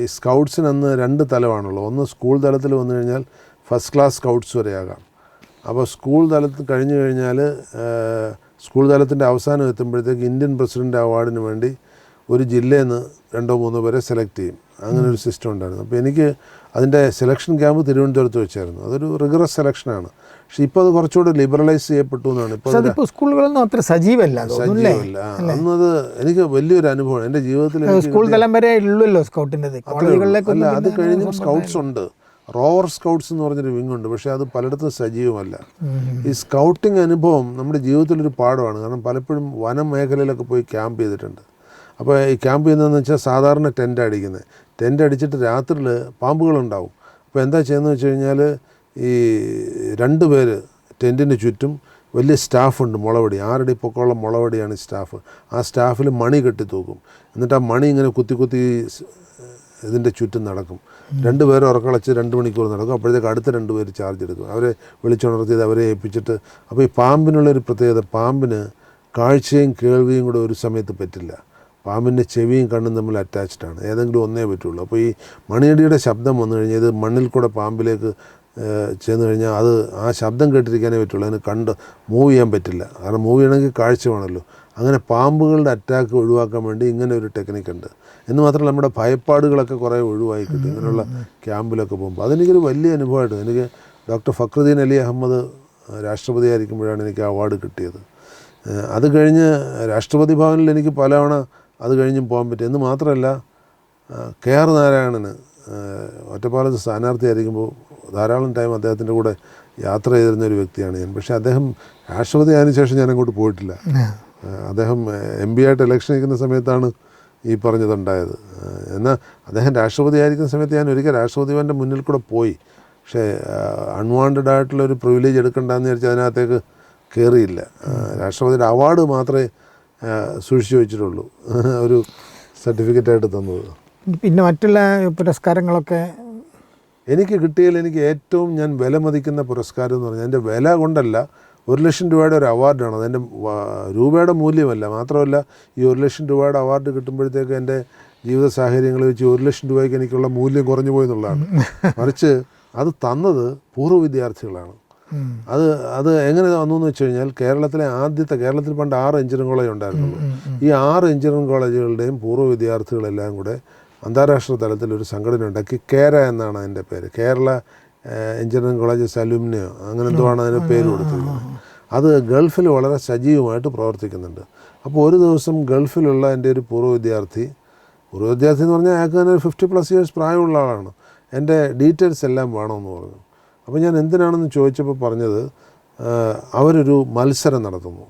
ഈ സ്കൗട്ട്സിന് അന്ന് 2 തലമാണുള്ളൂ. ഒന്ന് സ്കൂൾ തലത്തിൽ വന്നു കഴിഞ്ഞാൽ ഫസ്റ്റ് ക്ലാസ് സ്കൗട്ട്സ് വരെ ആകാം. അപ്പോൾ സ്കൂൾ തലത്തിൽ കഴിഞ്ഞു കഴിഞ്ഞാൽ സ്കൂൾ തലത്തിൻ്റെ അവസാനം എത്തുമ്പോഴത്തേക്ക് ഇന്ത്യൻ പ്രസിഡൻ്റ് അവാർഡിന് വേണ്ടി ഒരു ജില്ലയിൽ നിന്ന് 2-3 പേരെ സെലക്ട് ചെയ്യും. അങ്ങനെ ഒരു സിസ്റ്റം ഉണ്ടായിരുന്നു. അപ്പോൾ എനിക്ക് അതിൻ്റെ സെലക്ഷൻ ക്യാമ്പ് തിരുവനന്തപുരത്ത് വെച്ചായിരുന്നു. അതൊരു റിഗറസ് സെലക്ഷനാണ്. പക്ഷെ ഇപ്പോൾ അത് കുറച്ചുകൂടെ ലിബറലൈസ് ചെയ്യപ്പെട്ടു എന്നാണ്. ഇപ്പോൾ സ്കൂളുകളൊന്നും അത്ര സജീവമല്ല. അന്നത് എനിക്ക് വലിയൊരു അനുഭവമാണ് എൻ്റെ ജീവിതത്തിൽ. സ്കൂൾ തലം വരെ ഉള്ളല്ലോ സ്കൗട്ടിൻ്റെ. അല്ല, അത് കഴിഞ്ഞും സ്കൗട്ട്സ് ഉണ്ട്. റോവർ സ്കൗട്ട്സ് എന്ന് പറഞ്ഞൊരു വിങ്ങുണ്ട്. പക്ഷേ അത് പലയിടത്തും സജീവമല്ല. ഈ സ്കൗട്ടിങ് അനുഭവം നമ്മുടെ ജീവിതത്തിലൊരു പാഠമാണ്. കാരണം പലപ്പോഴും വനം മേഖലയിലൊക്കെ പോയി ക്യാമ്പ് ചെയ്തിട്ടുണ്ട്. അപ്പോൾ ഈ ക്യാമ്പ് ചെയ്യുന്നതെന്ന് വെച്ചാൽ സാധാരണ ടെൻ്റ് അടിക്കുന്നത്. ടെൻ്റ് അടിച്ചിട്ട് രാത്രിയിൽ പാമ്പുകളുണ്ടാവും. അപ്പോൾ എന്താ ചെയ്യുന്നത് വെച്ച് കഴിഞ്ഞാൽ ഈ 2 പേര് ടെൻറ്റിന് ചുറ്റും വലിയ സ്റ്റാഫുണ്ട്, മുളവടി 6 അടി പൊക്കമുള്ള മുളവടിയാണ് സ്റ്റാഫ്. ആ സ്റ്റാഫിൽ മണി കെട്ടി തൂക്കും. എന്നിട്ട് ആ മണി ഇങ്ങനെ കുത്തി ഇതിൻ്റെ ചുറ്റും നടക്കും. 2 പേര് ഉറക്കളച്ച് 2 മണിക്കൂർ നടക്കും. അപ്പോഴത്തേക്ക് അടുത്ത 2 പേര് ചാർജ് എടുക്കും. അവരെ വിളിച്ചുണർത്തിയത് അവരെ ഏൽപ്പിച്ചിട്ട്. അപ്പോൾ ഈ പാമ്പിനുള്ളൊരു പ്രത്യേകത, പാമ്പിന് കാഴ്ചയും കേൾവിയും കൂടെ ഒരു സമയത്ത് പറ്റില്ല. പാമ്പിൻ്റെ ചെവിയും കണ്ണും തമ്മിൽ അറ്റാച്ച്ഡാണ്, ഏതെങ്കിലും ഒന്നേ പറ്റുള്ളൂ. അപ്പോൾ ഈ മണിയടിയുടെ ശബ്ദം വന്നു കഴിഞ്ഞാൽ ഇത് മണ്ണിൽ കൂടെ പാമ്പിലേക്ക് ചെന്ന് കഴിഞ്ഞാൽ അത് ആ ശബ്ദം കേട്ടിരിക്കാനേ പറ്റുള്ളൂ, അതിന് കണ്ട് മൂവ് ചെയ്യാൻ പറ്റില്ല. കാരണം മൂവ് ചെയ്യണമെങ്കിൽ കാഴ്ച വേണമല്ലോ. അങ്ങനെ പാമ്പുകളുടെ അറ്റാക്ക് ഒഴിവാക്കാൻ വേണ്ടി ഇങ്ങനെ ഒരു ടെക്നിക്കുണ്ട്. എന്ന് മാത്രമല്ല നമ്മുടെ ഭയപ്പാടുകളൊക്കെ കുറേ ഒഴിവായി കിട്ടും ഇങ്ങനെയുള്ള ക്യാമ്പിലൊക്കെ പോകുമ്പോൾ. അതെനിക്കൊരു വലിയ അനുഭവമായിട്ട്. എനിക്ക് ഡോക്ടർ ഫക്രുദ്ദീൻ അലി അഹമ്മദ് രാഷ്ട്രപതി ആയിരിക്കുമ്പോഴാണ് എനിക്ക് അവാർഡ് കിട്ടിയത്. അത് കഴിഞ്ഞ് രാഷ്ട്രപതി ഭവനിൽ എനിക്ക് പലതവണ അത് കഴിഞ്ഞും പോകാൻ പറ്റി. എന്ന് മാത്രമല്ല KR നാരായണന് ഒറ്റപ്പാലത്ത് സ്ഥാനാർത്ഥിയായിരിക്കുമ്പോൾ ധാരാളം ടൈം അദ്ദേഹത്തിൻ്റെ കൂടെ യാത്ര ചെയ്തിരുന്ന ഒരു വ്യക്തിയാണ് ഞാൻ. പക്ഷേ അദ്ദേഹം രാഷ്ട്രപതി ആയതിനു ശേഷം ഞാൻ അങ്ങോട്ട് പോയിട്ടില്ല. അദ്ദേഹം MP ആയിട്ട് ഇലക്ഷൻ നിൽക്കുന്ന സമയത്താണ് ഈ പറഞ്ഞതുണ്ടായത്. എന്നാൽ അദ്ദേഹം രാഷ്ട്രപതി ആയിരിക്കുന്ന സമയത്ത് ഞാൻ ഒരിക്കൽ രാഷ്ട്രപതി ഭവൻ്റെ മുന്നിൽ കൂടെ പോയി. പക്ഷേ അൺവാണ്ടഡ് ആയിട്ടുള്ളൊരു പ്രിവിലേജ് എടുക്കണ്ടെന്ന് വിചാരിച്ച് അതിനകത്തേക്ക് കയറിയില്ല. രാഷ്ട്രപതിയുടെ അവാർഡ് മാത്രമേ സൂക്ഷിച്ചു വെച്ചിട്ടുള്ളൂ, ഒരു സർട്ടിഫിക്കറ്റായിട്ട് തന്നത്. പിന്നെ മറ്റുള്ള പുരസ്കാരങ്ങളൊക്കെ എനിക്ക് കിട്ടിയതിൽ എനിക്ക് ഏറ്റവും ഞാൻ വിലമതിക്കുന്ന പുരസ്കാരം എന്ന് പറഞ്ഞാൽ എൻ്റെ വില കൊണ്ടല്ല, 1,00,000 രൂപയുടെ ഒരു അവാർഡാണ്. അതെൻ്റെ രൂപയുടെ മൂല്യമല്ല. മാത്രമല്ല ഈ 1,00,000 രൂപയുടെ അവാർഡ് കിട്ടുമ്പോഴത്തേക്ക് എൻ്റെ ജീവിത സാഹചര്യങ്ങൾ വെച്ച് 1,00,000 രൂപയ്ക്ക് എനിക്കുള്ള മൂല്യം കുറഞ്ഞു പോയി എന്നുള്ളതാണ്. മറിച്ച് അത് തന്നത് പൂർവ്വ വിദ്യാർത്ഥികളാണ്. അത് എങ്ങനെ വന്നു എന്ന് വെച്ച് കഴിഞ്ഞാൽ കേരളത്തിൽ പണ്ട് 6 എഞ്ചിനീയറിംഗ് കോളേജ് ഉണ്ടായിരുന്നുള്ളൂ. ഈ 6 എഞ്ചിനീയറിംഗ് കോളേജുകളുടെയും പൂർവ്വ വിദ്യാർത്ഥികളെല്ലാം കൂടെ അന്താരാഷ്ട്ര തലത്തിൽ ഒരു സംഘടന ഉണ്ടാക്കി. കേര എന്നാണ് അതിൻ്റെ പേര്, കേരള എഞ്ചിനീയറിംഗ് കോളേജസ് അലുമിനിയോ അങ്ങനെ എന്തോ ആണ് അതിന് പേര് കൊടുത്തിരിക്കുന്നത്. അത് ഗൾഫിൽ വളരെ സജീവമായിട്ട് പ്രവർത്തിക്കുന്നുണ്ട്. അപ്പോൾ ഒരു ദിവസം ഗൾഫിലുള്ള എൻ്റെ ഒരു പൂർവ്വ വിദ്യാർത്ഥി എന്ന് പറഞ്ഞാൽ അയാൾക്ക് തന്നെ 50+ ഇയേഴ്സ് പ്രായമുള്ള ആളാണ്. എൻ്റെ ഡീറ്റെയിൽസ് എല്ലാം വേണമെന്ന് പറഞ്ഞു. അപ്പോൾ ഞാൻ എന്തിനാണെന്ന് ചോദിച്ചപ്പോൾ പറഞ്ഞത് അവരൊരു മത്സരം നടത്തുന്നു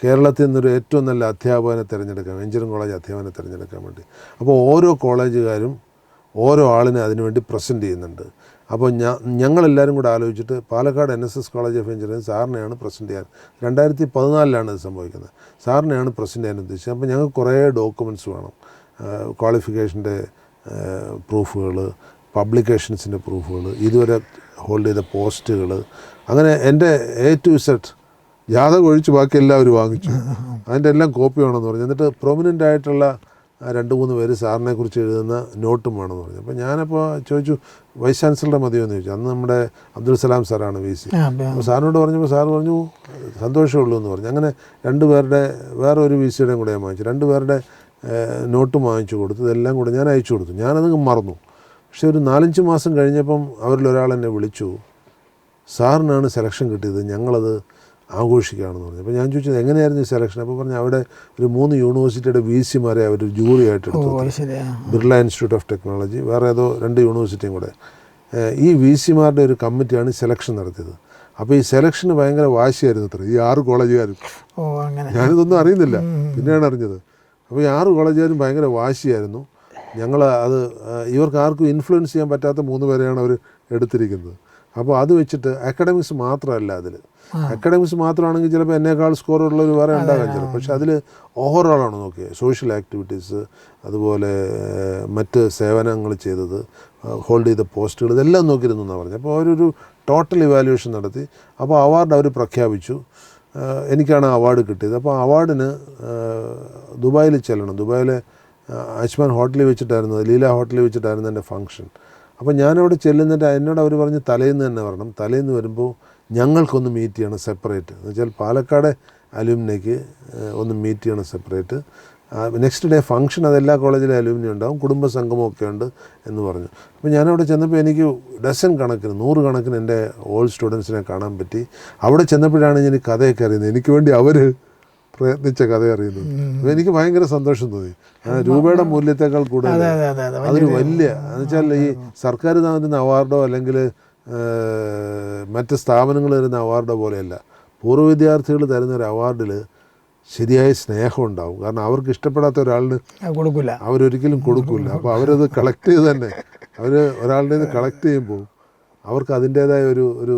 കേരളത്തിൽ നിന്നൊരു ഏറ്റവും നല്ല അധ്യാപകനെ തിരഞ്ഞെടുക്കാൻ, എഞ്ചിനീയറിംഗ് കോളേജ് അധ്യാപകനെ തിരഞ്ഞെടുക്കാൻ വേണ്ടി. അപ്പോൾ ഓരോ കോളേജുകാരും ഓരോ ആളിനെ അതിനുവേണ്ടി പ്രസൻറ്റ് ചെയ്യുന്നുണ്ട്. അപ്പോൾ ഞങ്ങളെല്ലാവരും കൂടെ ആലോചിച്ചിട്ട് Palakkad NSS college of engineering സാറിനെയാണ് പ്രസൻറ്റ് ചെയ്യാൻ, 2014 ഇത് സംഭവിക്കുന്നത്, സാറിനെയാണ് പ്രസൻറ്റ് ചെയ്യാൻ ഉദ്ദേശിച്ചത്. അപ്പോൾ ഞങ്ങൾക്ക് കുറേ ഡോക്യുമെൻറ്റ്സ് വേണം, ക്വാളിഫിക്കേഷൻ്റെ പ്രൂഫുകൾ, പബ്ലിക്കേഷൻസിൻ്റെ പ്രൂഫുകൾ, ഇതുവരെ ഹോൾഡ് ചെയ്ത പോസ്റ്റുകൾ, അങ്ങനെ എൻ്റെ A to Z ജാതകം ഒഴിച്ച് ബാക്കി എല്ലാവരും വാങ്ങിച്ചു. അതിൻ്റെ എല്ലാം കോപ്പി വേണമെന്ന് പറഞ്ഞു. എന്നിട്ട് പ്രൊമിനൻ്റ് ആയിട്ടുള്ള 2-3 പേര് സാറിനെ കുറിച്ച് എഴുതുന്ന നോട്ടും വേണമെന്ന് പറഞ്ഞു. അപ്പോൾ ഞാനപ്പോൾ ചോദിച്ചു വൈസ് ചാൻസലറുടെ മതിയോ എന്ന് ചോദിച്ചു. അന്ന് നമ്മുടെ അബ്ദുൽ സലാം സാറാണ് VC. അപ്പോൾ സാറിനോട് പറഞ്ഞപ്പോൾ സാറ് പറഞ്ഞു സന്തോഷമുള്ളൂ എന്ന് പറഞ്ഞു. അങ്ങനെ 2 പേരുടെ വേറെ ഒരു VCയുടെയും കൂടെ ഞാൻ വാങ്ങിച്ചു. 2 പേരുടെ നോട്ടും വാങ്ങിച്ചു കൊടുത്തു. ഇതെല്ലാം കൂടെ ഞാൻ അയച്ചു കൊടുത്തു. ഞാനത് മറന്നു. പക്ഷേ ഒരു 4-5 മാസം കഴിഞ്ഞപ്പം അവരിലൊരാൾ എന്നെ വിളിച്ചു, സാറിനാണ് സെലക്ഷൻ കിട്ടിയത്, ഞങ്ങളത് ആഘോഷിക്കുകയാണെന്ന് പറഞ്ഞു. അപ്പോൾ ഞാൻ ചോദിച്ചത് എങ്ങനെയായിരുന്നു ഈ സെലക്ഷൻ? അപ്പോൾ പറഞ്ഞു അവിടെ ഒരു 3 യൂണിവേഴ്സിറ്റിയുടെ VCമാരെ അവർ ജൂറി ആയിട്ട് എടുത്തു. ബിർള ഇൻസ്റ്റിറ്റ്യൂട്ട് ഓഫ് ടെക്നോളജി, വേറെ ഏതോ 2 യൂണിവേഴ്സിറ്റിയും കൂടെ. ഈ VCമാരുടെ ഒരു കമ്മിറ്റിയാണ് സെലക്ഷൻ നടത്തിയത്. അപ്പോൾ ഈ സെലക്ഷന് ഭയങ്കര വാശിയായിരുന്നു അത്ര, ഈ 6 കോളേജുകാരും. ഞാനിതൊന്നും അറിയുന്നില്ല, പിന്നെയാണ് അറിഞ്ഞത്. അപ്പോൾ ഈ 6 കോളേജുകാരും ഭയങ്കര വാശിയായിരുന്നു. ഞങ്ങൾ അത് ഇവർക്ക് ആർക്കും ഇൻഫ്ലുവൻസ് ചെയ്യാൻ പറ്റാത്ത 3 പേരെയാണ് അവർ എടുത്തിരിക്കുന്നത്. അപ്പോൾ അത് വെച്ചിട്ട് അക്കാഡമിക്സ് മാത്രമല്ല, അക്കാഡമിക്സ് മാത്രമാണെങ്കിൽ ചിലപ്പോൾ എന്നേക്കാൾ സ്കോറുള്ളവർ വേറെ ഉണ്ടാകാൻ ചിലപ്പോൾ. പക്ഷേ അതിൽ ഓവറോളാണ് നോക്കിയത്, സോഷ്യൽ ആക്ടിവിറ്റീസ്, അതുപോലെ മറ്റ് സേവനങ്ങൾ ചെയ്തത്, ഹോൾഡ് ചെയ്ത പോസ്റ്റുകൾ, ഇതെല്ലാം നോക്കിയിരുന്നു എന്നാണ് പറഞ്ഞത്. അപ്പോൾ അവരൊരു ടോട്ടൽ ഇവാലുവേഷൻ നടത്തി. അപ്പോൾ അവാർഡ് അവർ പ്രഖ്യാപിച്ചു. എനിക്കാണ് അവാർഡ് കിട്ടിയത്. അപ്പോൾ അവാർഡിന് ദുബായിൽ ചെല്ലണം. ദുബായിലെ അജ്മാൻ ഹോട്ടലിൽ വെച്ചിട്ടായിരുന്നു, ലീല ഹോട്ടലിൽ വെച്ചിട്ടായിരുന്നു എൻ്റെ ഫംഗ്ഷൻ. അപ്പോൾ ഞാനവിടെ ചെല്ലുന്നിട്ട് എന്നോട് അവർ പറഞ്ഞ് തലേന്ന് തന്നെ വരണം. തലേന്ന് വരുമ്പോൾ ഞങ്ങൾക്കൊന്ന് മീറ്റ് ചെയ്യണം സെപ്പറേറ്റ്, എന്ന് വെച്ചാൽ പാലക്കാട് അലുമിനിക്ക് ഒന്ന് മീറ്റ് ചെയ്യണം സെപ്പറേറ്റ്. നെക്സ്റ്റ് ഡേ ഫംഗ്ഷൻ അതെല്ലാ കോളേജിലെ അലുമിനി ഉണ്ടാവും, കുടുംബ സംഗമമൊക്കെ ഉണ്ട് എന്ന് പറഞ്ഞു. അപ്പോൾ ഞാനവിടെ ചെന്നപ്പോൾ എനിക്ക് ഡസൻ കണക്കിന് 100 കണക്കിന് എൻ്റെ ഓൾഡ് സ്റ്റുഡൻസിനെ കാണാൻ പറ്റി. അവിടെ ചെന്നപ്പോഴാണ് ഞാൻ കഥയൊക്കെ അറിയുന്നത്, എനിക്ക് വേണ്ടി അവർ പ്രയത്നിച്ച കഥ അറിയുന്നത്. അപ്പോൾ എനിക്ക് ഭയങ്കര സന്തോഷം തോന്നി. രൂപയുടെ മൂല്യത്തെക്കാൾ കൂടുതൽ അതൊരു വലിയ, എന്ന് വെച്ചാൽ ഈ സർക്കാർ തരുന്ന അവാർഡോ അല്ലെങ്കിൽ മറ്റ് സ്ഥാപനങ്ങൾ തരുന്ന അവാർഡോ പോലെയല്ല. പൂർവ്വ വിദ്യാർത്ഥികൾ തരുന്ന ഒരു അവാർഡിൽ ശരിയായ സ്നേഹം ഉണ്ടാവും. കാരണം അവർക്ക് ഇഷ്ടപ്പെടാത്ത ഒരാളിന് കൊടുക്കില്ല, അവരൊരിക്കലും കൊടുക്കില്ല. അപ്പോൾ അവരത് കളക്ട് ചെയ്ത് തന്നെ, അവർ ഒരാളുടെ നിന്ന് കളക്ട് ചെയ്യുമ്പോൾ അവർക്ക് അതിൻ്റേതായ ഒരു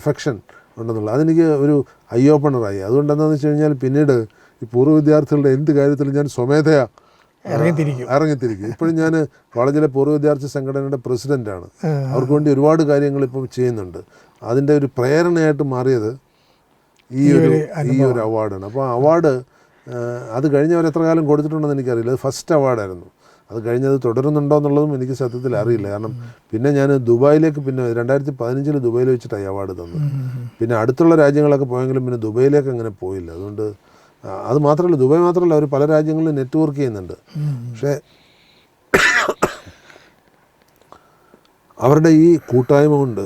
അഫെക്ഷൻ ഉണ്ടെന്നുള്ളത് അതെനിക്ക് ഒരു ഐ ഓപ്പണറായി. അതുകൊണ്ട് എന്താണെന്ന് വെച്ച് കഴിഞ്ഞാൽ പിന്നീട് ഈ പൂർവ്വ വിദ്യാർത്ഥികളുടെ എന്ത് കാര്യത്തിലും ഞാൻ സ്വമേധയാ ഇറങ്ങിത്തിരിക്കും. ഇപ്പോഴും ഞാൻ കോളേജിലെ പൂർവ്വ വിദ്യാർത്ഥി സംഘടനയുടെ പ്രസിഡൻ്റാണ്. അവർക്ക് വേണ്ടി ഒരുപാട് കാര്യങ്ങൾ ഇപ്പം ചെയ്യുന്നുണ്ട്. അതിൻ്റെ ഒരു പ്രേരണയായിട്ട് മാറിയത് ഈ ഒരു അവാർഡാണ്. അപ്പോൾ ആ അവാർഡ് അത് കഴിഞ്ഞവർ എത്ര കാലം കൊടുത്തിട്ടുണ്ടെന്ന് എനിക്കറിയില്ല. അത് ഫസ്റ്റ് അവാർഡായിരുന്നു. അത് കഴിഞ്ഞത് തുടരുന്നുണ്ടോ എന്നുള്ളതും എനിക്ക് സത്യത്തിൽ അറിയില്ല. കാരണം പിന്നെ ഞാൻ ദുബായിലേക്ക്, പിന്നെ 2015 ദുബായിൽ വെച്ചിട്ടായി അവാർഡ് തന്നത്. പിന്നെ അടുത്തുള്ള രാജ്യങ്ങളൊക്കെ പോയെങ്കിലും പിന്നെ ദുബായിലേക്ക് അങ്ങനെ പോയില്ല. അതുകൊണ്ട് അത് മാത്രമല്ല, ദുബായ് മാത്രമല്ല, അവർ പല രാജ്യങ്ങളിലും നെറ്റ്വർക്ക് ചെയ്യുന്നുണ്ട്. പക്ഷേ അവരുടെ ഈ കൂട്ടായ്മ കൊണ്ട്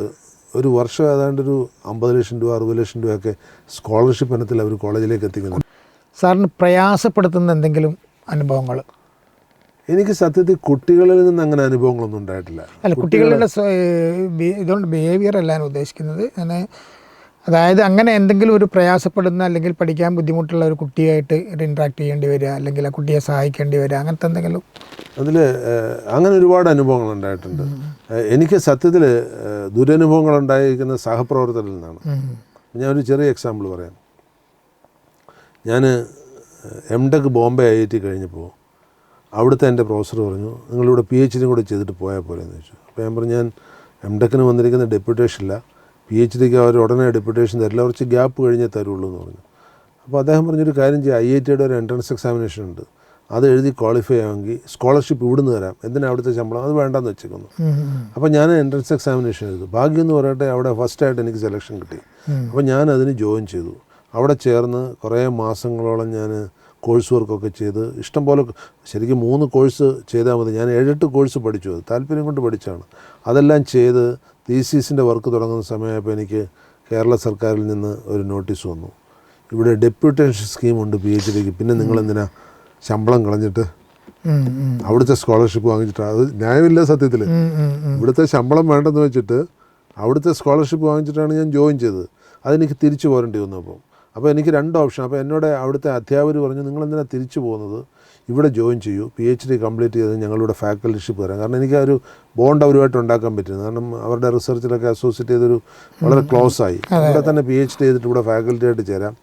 ഒരു വർഷം ഏതാണ്ട് ഒരു 50 ലക്ഷം രൂപ 60 ലക്ഷം രൂപയൊക്കെ സ്കോളർഷിപ്പ് ഇനത്തിൽ അവർ കോളേജിലേക്ക് എത്തിക്കുന്നുണ്ട്. സാറിന് പ്രയാസപ്പെടുത്തുന്ന എന്തെങ്കിലും അനുഭവങ്ങൾ? എനിക്ക് സത്യത്തിൽ കുട്ടികളിൽ നിന്ന് അങ്ങനെ അനുഭവങ്ങളൊന്നും ഉണ്ടായിട്ടില്ല. അല്ല, കുട്ടികളുടെ ഇതുകൊണ്ട് ബിഹേവിയർ അല്ല ഞാൻ ഉദ്ദേശിക്കുന്നത്. അങ്ങനെ അതായത് അങ്ങനെ എന്തെങ്കിലും ഒരു പ്രയാസപ്പെടുന്ന അല്ലെങ്കിൽ പഠിക്കാൻ ബുദ്ധിമുട്ടുള്ള ഒരു കുട്ടിയായിട്ട് ഇൻട്രാക്ട് ചെയ്യേണ്ടി വരിക, അല്ലെങ്കിൽ ആ കുട്ടിയെ സഹായിക്കേണ്ടി വരിക, അങ്ങനത്തെ എന്തെങ്കിലും? അതിൽ അങ്ങനെ ഒരുപാട് അനുഭവങ്ങൾ ഉണ്ടായിട്ടുണ്ട്. എനിക്ക് സത്യത്തിൽ ദുരനുഭവങ്ങൾ ഉണ്ടായിരിക്കുന്ന സഹപ്രവർത്തകരിൽ നിന്നാണ്. ഞാനൊരു ചെറിയ എക്സാമ്പിൾ പറയാം. ഞാൻ MTech ബോംബെ IIT കഴിഞ്ഞപ്പോൾ അവിടുത്തെ എൻ്റെ പ്രൊഫസർ പറഞ്ഞു, നിങ്ങളിവിടെ PhD കൂടെ ചെയ്തിട്ട് പോയാൽ പോലെ എന്ന് ചോദിച്ചു. അപ്പോൾ ഞാൻ പറഞ്ഞു, ഞാൻ MTechന് വന്നിരിക്കുന്ന ഡെപ്യൂട്ടേഷനില്ല, PhDക്ക് അവർ ഉടനെ ഡെപ്യൂട്ടേഷൻ തരില്ല, കുറച്ച് ഗ്യാപ്പ് കഴിഞ്ഞേ തരുള്ളൂ എന്ന് പറഞ്ഞു. അപ്പോൾ അദ്ദേഹം പറഞ്ഞൊരു കാര്യം ചെയ്യുക, IITയുടെ ഒരു എൻട്രൻസ് എക്സാമിനേഷൻ ഉണ്ട്, അത് എഴുതി ക്വാളിഫൈ ആവുമെങ്കിൽ സ്കോളർഷിപ്പ് ഇവിടുന്ന് തരാം, എന്തിനാണ് അവിടുത്തെ ശമ്പളം, അത് വേണ്ടെന്ന് വെച്ചേക്കുന്നു. അപ്പോൾ ഞാൻ എൻട്രൻസ് എക്സാമിനേഷൻ എഴുതി. ഭാഗ്യം എന്ന് പറയട്ടെ, അവിടെ ഫസ്റ്റായിട്ട് എനിക്ക് സെലക്ഷൻ കിട്ടി. അപ്പോൾ ഞാൻ അതിന് ജോയിൻ ചെയ്തു. അവിടെ ചേർന്ന് കുറേ മാസങ്ങളോളം ഞാൻ കോഴ്സ് വർക്കൊക്കെ ചെയ്ത് ഇഷ്ടംപോലെ, ശരിക്കും 3 കോഴ്സ് ചെയ്താൽ മതി. ഞാൻ 7-8 കോഴ്സ് പഠിച്ചു. അത് താല്പര്യം കൊണ്ട് പഠിച്ചാണ്. അതെല്ലാം ചെയ്ത് തീസീസിൻ്റെ വർക്ക് തുടങ്ങുന്ന സമയമായപ്പോൾ എനിക്ക് കേരള സർക്കാരിൽ നിന്ന് ഒരു നോട്ടീസ് വന്നു, ഇവിടെ ഡെപ്യൂട്ടേഷൻ സ്കീമുണ്ട് PhDക്ക്, പിന്നെ നിങ്ങളെന്തിനാ ശമ്പളം കളഞ്ഞിട്ട് അവിടുത്തെ സ്കോളർഷിപ്പ് വാങ്ങിച്ചിട്ട്? അത് ന്യായമില്ല സത്യത്തിൽ. ഇവിടുത്തെ ശമ്പളം വേണ്ടെന്ന് വെച്ചിട്ട് അവിടുത്തെ സ്കോളർഷിപ്പ് വാങ്ങിച്ചിട്ടാണ് ഞാൻ ജോയിൻ ചെയ്തത്. അതെനിക്ക് തിരിച്ചു പോരേണ്ടി വന്നു. അപ്പോൾ എനിക്ക് 2 ഓപ്ഷൻ. അപ്പോൾ എന്നോട് അവിടുത്തെ അധ്യാപകർ പറഞ്ഞു, നിങ്ങളെന്തിനാണ് തിരിച്ചു പോകുന്നത്, ഇവിടെ ജോയിൻ ചെയ്യൂ, PhD കംപ്ലീറ്റ് ചെയ്ത് ഞങ്ങളുടെ ഫാക്കൽറ്റിഷിപ്പ് തരാം. കാരണം എനിക്ക് ആ ഒരു ബോണ്ട് അവരുമായിട്ട് ഉണ്ടാക്കാൻ പറ്റുന്നു. കാരണം അവരുടെ റിസർച്ചിലൊക്കെ അസോസിയേറ്റ് ചെയ്തൊരു വളരെ ക്ലോസ് ആയി. ഇവിടെ തന്നെ PhD ചെയ്തിട്ട് ഇവിടെ ഫാക്കൽറ്റി ആയിട്ട് ചേരാം.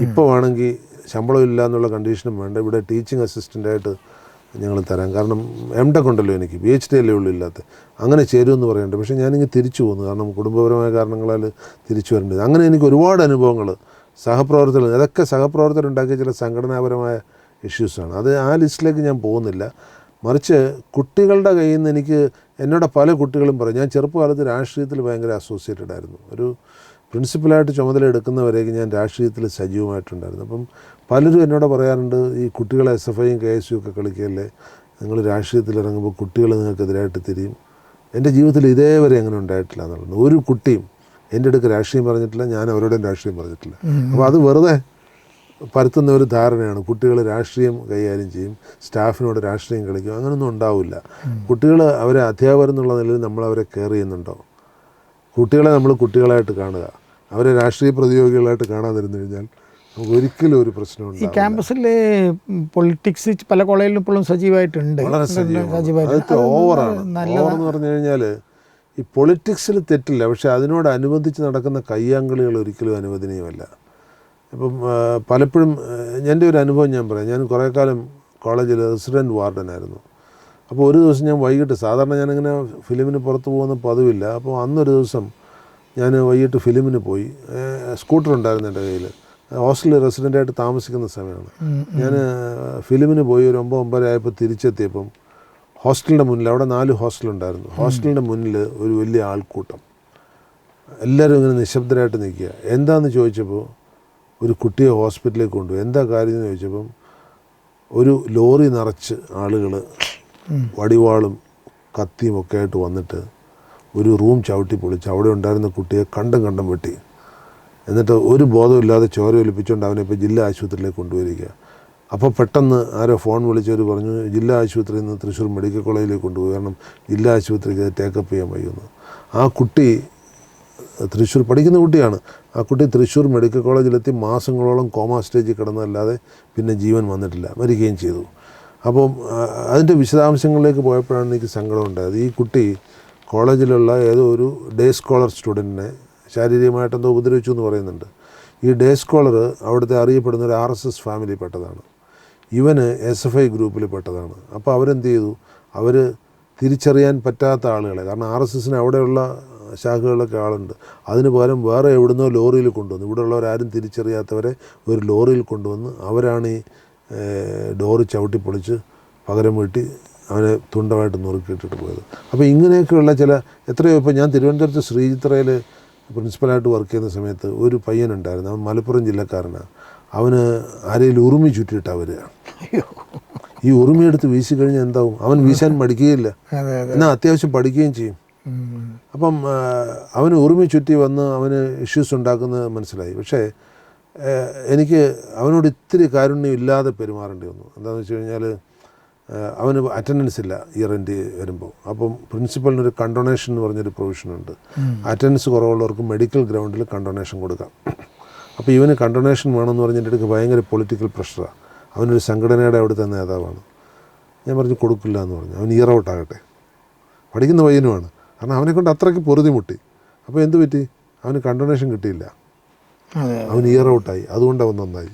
ഇപ്പോൾ വേണമെങ്കിൽ ശമ്പളം ഇല്ല എന്നുള്ള കണ്ടീഷനും വേണ്ട, ഇവിടെ ടീച്ചിങ് അസിസ്റ്റൻ്റായിട്ട് ഞങ്ങൾ തരാം. കാരണം MTech ഉണ്ടല്ലോ, എനിക്ക് PhD അല്ലേ ഉള്ളൂ ഇല്ലാത്ത, അങ്ങനെ ചേരുമെന്ന് പറയുന്നുണ്ട്. പക്ഷേ ഞാനിങ്ങനെ തിരിച്ചു പോകുന്നു, കാരണം കുടുംബപരമായ കാരണങ്ങളാൽ തിരിച്ചു വരേണ്ടത്. അങ്ങനെ എനിക്ക് ഒരുപാട് അനുഭവങ്ങൾ സഹപ്രവർത്തകർ, അതൊക്കെ സഹപ്രവർത്തകരുണ്ടാക്കിയ ചില സംഘടനാപരമായ ഇഷ്യൂസാണ്. അത് ആ ലിസ്റ്റിലേക്ക് ഞാൻ പോകുന്നില്ല. മറിച്ച് കുട്ടികളുടെ കയ്യിൽ നിന്ന് എനിക്ക്, എന്നോട് പല കുട്ടികളും പറയും, ഞാൻ ചെറുപ്പകാലത്ത് രാഷ്ട്രീയത്തിൽ ഭയങ്കര അസോസിയേറ്റഡ് ആയിരുന്നു. ഒരു പ്രിൻസിപ്പലായിട്ട് ചുമതല എടുക്കുന്നവരേക്ക് ഞാൻ രാഷ്ട്രീയത്തിൽ സജീവമായിട്ടുണ്ടായിരുന്നു. അപ്പം പലരും എന്നോട് പറയാറുണ്ട്, ഈ കുട്ടികളെ SFIയും KSU ഒക്കെ കളിക്കുകയല്ലേ, നിങ്ങൾ രാഷ്ട്രീയത്തിൽ ഇറങ്ങുമ്പോൾ കുട്ടികൾ നിങ്ങൾക്കെതിരായിട്ട് തിരിയും. എൻ്റെ ജീവിതത്തിൽ ഇതേവരെ അങ്ങനെ ഉണ്ടായിട്ടില്ല എന്നുള്ളത്. ഒരു കുട്ടിയും എൻ്റെ അടുക്ക് രാഷ്ട്രീയം പറഞ്ഞിട്ടില്ല, ഞാൻ അവരോടും രാഷ്ട്രീയം പറഞ്ഞിട്ടില്ല. അപ്പോൾ അത് വെറുതെ പരത്തുന്ന ഒരു ധാരണയാണ്. കുട്ടികൾ രാഷ്ട്രീയം കൈകാര്യം ചെയ്യും, സ്റ്റാഫിനോട് രാഷ്ട്രീയം കളിക്കും, അങ്ങനെയൊന്നും ഉണ്ടാവില്ല. കുട്ടികൾ അവരെ അധ്യാപകരെന്നുള്ള നിലയിൽ നമ്മളവരെ കെയർ ചെയ്യുന്നുണ്ടോ? കുട്ടികളെ നമ്മൾ കുട്ടികളായിട്ട് കാണുക, അവരെ രാഷ്ട്രീയ പ്രതിയോഗികളായിട്ട് കാണാതിരുന്നു കഴിഞ്ഞാൽ നമുക്ക് ഒരിക്കലും ഒരു പ്രശ്നമുണ്ട്. ഈ ക്യാമ്പസിൽ പൊളിറ്റിക്സ് പല കോളേജിലും ഇപ്പോഴും സജീവമായിട്ടുണ്ട്. വളരെ സജീവമാണ്. അതൊക്കെ ഓവറാണ്. ഓവറെന്ന് പറഞ്ഞു കഴിഞ്ഞാൽ ഈ പൊളിറ്റിക്സിൽ തെറ്റില്ല, പക്ഷേ അതിനോടനുബന്ധിച്ച് നടക്കുന്ന കയ്യാങ്കളികൾ ഒരിക്കലും അനുവദനീയമല്ല. ഇപ്പം പലപ്പോഴും എൻ്റെ ഒരു അനുഭവം ഞാൻ പറയാം. ഞാൻ കുറേ കാലം കോളേജിൽ റെസിഡൻറ്റ് വാർഡനായിരുന്നു. അപ്പോൾ ഒരു ദിവസം ഞാൻ വൈകിട്ട്, സാധാരണ ഞാനിങ്ങനെ ഫിലിമിന് പുറത്ത് പോകുന്ന പതിവില്ല, അപ്പോൾ അന്നൊരു ദിവസം ഞാൻ വൈകിട്ട് ഫിലിമിന് പോയി. സ്കൂട്ടർ ഉണ്ടായിരുന്നു എൻ്റെ കയ്യിൽ. ഹോസ്റ്റലിൽ റെസിഡൻ്റായിട്ട് താമസിക്കുന്ന സമയമാണ്. ഞാൻ ഫിലിമിന് പോയി ഒരു 9-9:30 ആയപ്പോൾ തിരിച്ചെത്തിയപ്പം ഹോസ്റ്റലിൻ്റെ മുന്നിൽ, അവിടെ 4 ഹോസ്റ്റലുണ്ടായിരുന്നു, ഹോസ്റ്റലിൻ്റെ മുന്നിൽ ഒരു വലിയ ആൾക്കൂട്ടം, എല്ലാവരും ഇങ്ങനെ നിശബ്ദരായിട്ട് നിൽക്കുക. എന്താണെന്ന് ചോദിച്ചപ്പോൾ ഒരു കുട്ടിയെ ഹോസ്പിറ്റലിലേക്ക് കൊണ്ടുപോയി. എന്താ കാര്യം എന്ന് ചോദിച്ചപ്പം ഒരു ലോറി നിറച്ച് ആളുകൾ വടിവാളും കത്തിയും ഒക്കെ ആയിട്ട് വന്നിട്ട് ഒരു റൂം ചവിട്ടി പൊളിച്ച് അവിടെ ഉണ്ടായിരുന്ന കുട്ടിയെ കണ്ടം വെട്ടി, എന്നിട്ട് ഒരു ബോധമില്ലാതെ ചോര ഒലിപ്പിച്ചുകൊണ്ട് അവനെ ഇപ്പോൾ ജില്ലാ ആശുപത്രിയിലേക്ക് കൊണ്ടുവരിക. അപ്പോൾ പെട്ടെന്ന് ആരോ ഫോൺ വിളിച്ചവർ പറഞ്ഞു, ജില്ലാ ആശുപത്രിയിൽ നിന്ന് തൃശ്ശൂർ മെഡിക്കൽ കോളേജിലേക്ക് കൊണ്ടുപോയി, കാരണം ജില്ലാ ആശുപത്രിക്ക് ടേക്കപ്പ് ചെയ്യാൻ വയ്യുന്നു. ആ കുട്ടി തൃശ്ശൂർ പഠിക്കുന്ന കുട്ടിയാണ്. ആ കുട്ടി തൃശ്ശൂർ മെഡിക്കൽ കോളേജിലെത്തി മാസങ്ങളോളം കോമ സ്റ്റേജിൽ കിടന്നതല്ലാതെ പിന്നെ ജീവൻ വന്നിട്ടില്ല, മരിക്കുകയും ചെയ്തു. അപ്പം അതിൻ്റെ വിശദാംശങ്ങളിലേക്ക് പോയപ്പോഴാണ് എനിക്ക് സങ്കടം ഉണ്ടായത്. ഈ കുട്ടി കോളേജിലുള്ള ഏതോ ഒരു ഡേ സ്കോളർ സ്റ്റുഡൻറ്റിനെ ശാരീരികമായിട്ടെന്തോ ഉപദ്രവിച്ചു എന്ന് പറയുന്നുണ്ട്. ഈ ഡേ സ്കോളർ അവിടുത്തെ അറിയപ്പെടുന്ന ഒരു RSS ഫാമിലിയിൽപ്പെട്ടതാണ്, ഇവന് SFI ഗ്രൂപ്പിൽ പെട്ടതാണ്. അപ്പോൾ അവരെന്ത് ചെയ്തു, അവർ തിരിച്ചറിയാൻ പറ്റാത്ത ആളുകളെ, കാരണം RSSന് അവിടെയുള്ള ശാഖകളിലൊക്കെ ആളുണ്ട്, അതിന് പകരം വേറെ എവിടുന്നോ ലോറിയിൽ കൊണ്ടുവന്നു, ഇവിടെ ഉള്ളവരാരും തിരിച്ചറിയാത്തവരെ ഒരു ലോറിയിൽ കൊണ്ടുവന്ന് അവരാണ് ഈ ഡോറ് ചവിട്ടി പൊളിച്ച് പകരം വീട്ടി അവനെ തുണ്ടമായിട്ട് നുറുക്കിയിട്ടിട്ട് പോയത്. അപ്പോൾ ഇങ്ങനെയൊക്കെയുള്ള ചില എത്രയോ, ഇപ്പോൾ ഞാൻ തിരുവനന്തപുരത്ത് ശ്രീചിത്രയിൽ പ്രിൻസിപ്പലായിട്ട് വർക്ക് ചെയ്യുന്ന സമയത്ത് ഒരു പയ്യനുണ്ടായിരുന്നു, അവൻ മലപ്പുറം ജില്ലക്കാരനാണ്. അവന് ആരെയും ഉറുമി ചുറ്റിയിട്ടാണ് വരിക. ഈ ഉറുമിയെടുത്ത് വീശി കഴിഞ്ഞാൽ എന്താവും? അവൻ വീശാൻ മടിക്കുകയില്ല, എന്നാൽ അത്യാവശ്യം പഠിക്കുകയും ചെയ്യും. അപ്പം അവന് ഉറുമി ചുറ്റി വന്ന് അവന് ഇഷ്യൂസ് ഉണ്ടാക്കുന്നത് മനസ്സിലായി. പക്ഷേ എനിക്ക് അവനോട് ഇത്തിരി കാരുണ്യം ഇല്ലാതെ പെരുമാറേണ്ടി വന്നു. എന്താണെന്ന് വെച്ച് കഴിഞ്ഞാൽ അവന് അറ്റൻഡൻസ് ഇല്ല ഇയർ എൻഡ് വരുമ്പോൾ. അപ്പം പ്രിൻസിപ്പലിനൊരു കണ്ടൊണേഷൻ എന്ന് പറഞ്ഞൊരു പ്രൊവിഷനുണ്ട്. അറ്റൻഡൻസ് കുറവുള്ളവർക്ക് മെഡിക്കൽ ഗ്രൗണ്ടിൽ കണ്ടൊണേഷൻ കൊടുക്കാം. അപ്പോൾ ഇവന് കണ്ടൊണേഷൻ വേണമെന്ന് പറഞ്ഞിട്ട് എനിക്ക് ഭയങ്കര പൊളിറ്റിക്കൽ പ്രഷറാണ്. അവനൊരു സംഘടനയുടെ അവിടുത്തെ നേതാവാണ്. ഞാൻ പറഞ്ഞു കൊടുക്കില്ല എന്ന് പറഞ്ഞു. അവൻ ഇയർ ഔട്ട് ആകട്ടെ, പഠിക്കുന്ന പയ്യനുമാണ്. കാരണം അവനെക്കൊണ്ട് അത്രയ്ക്ക് പൊറുതിമുട്ടി. അപ്പോൾ എന്ത് പറ്റി? അവന് കണ്ടൊണേഷൻ കിട്ടിയില്ല, അവൻ ഇയർ ഔട്ടായി. അതുകൊണ്ട് അവൻ നന്നായി.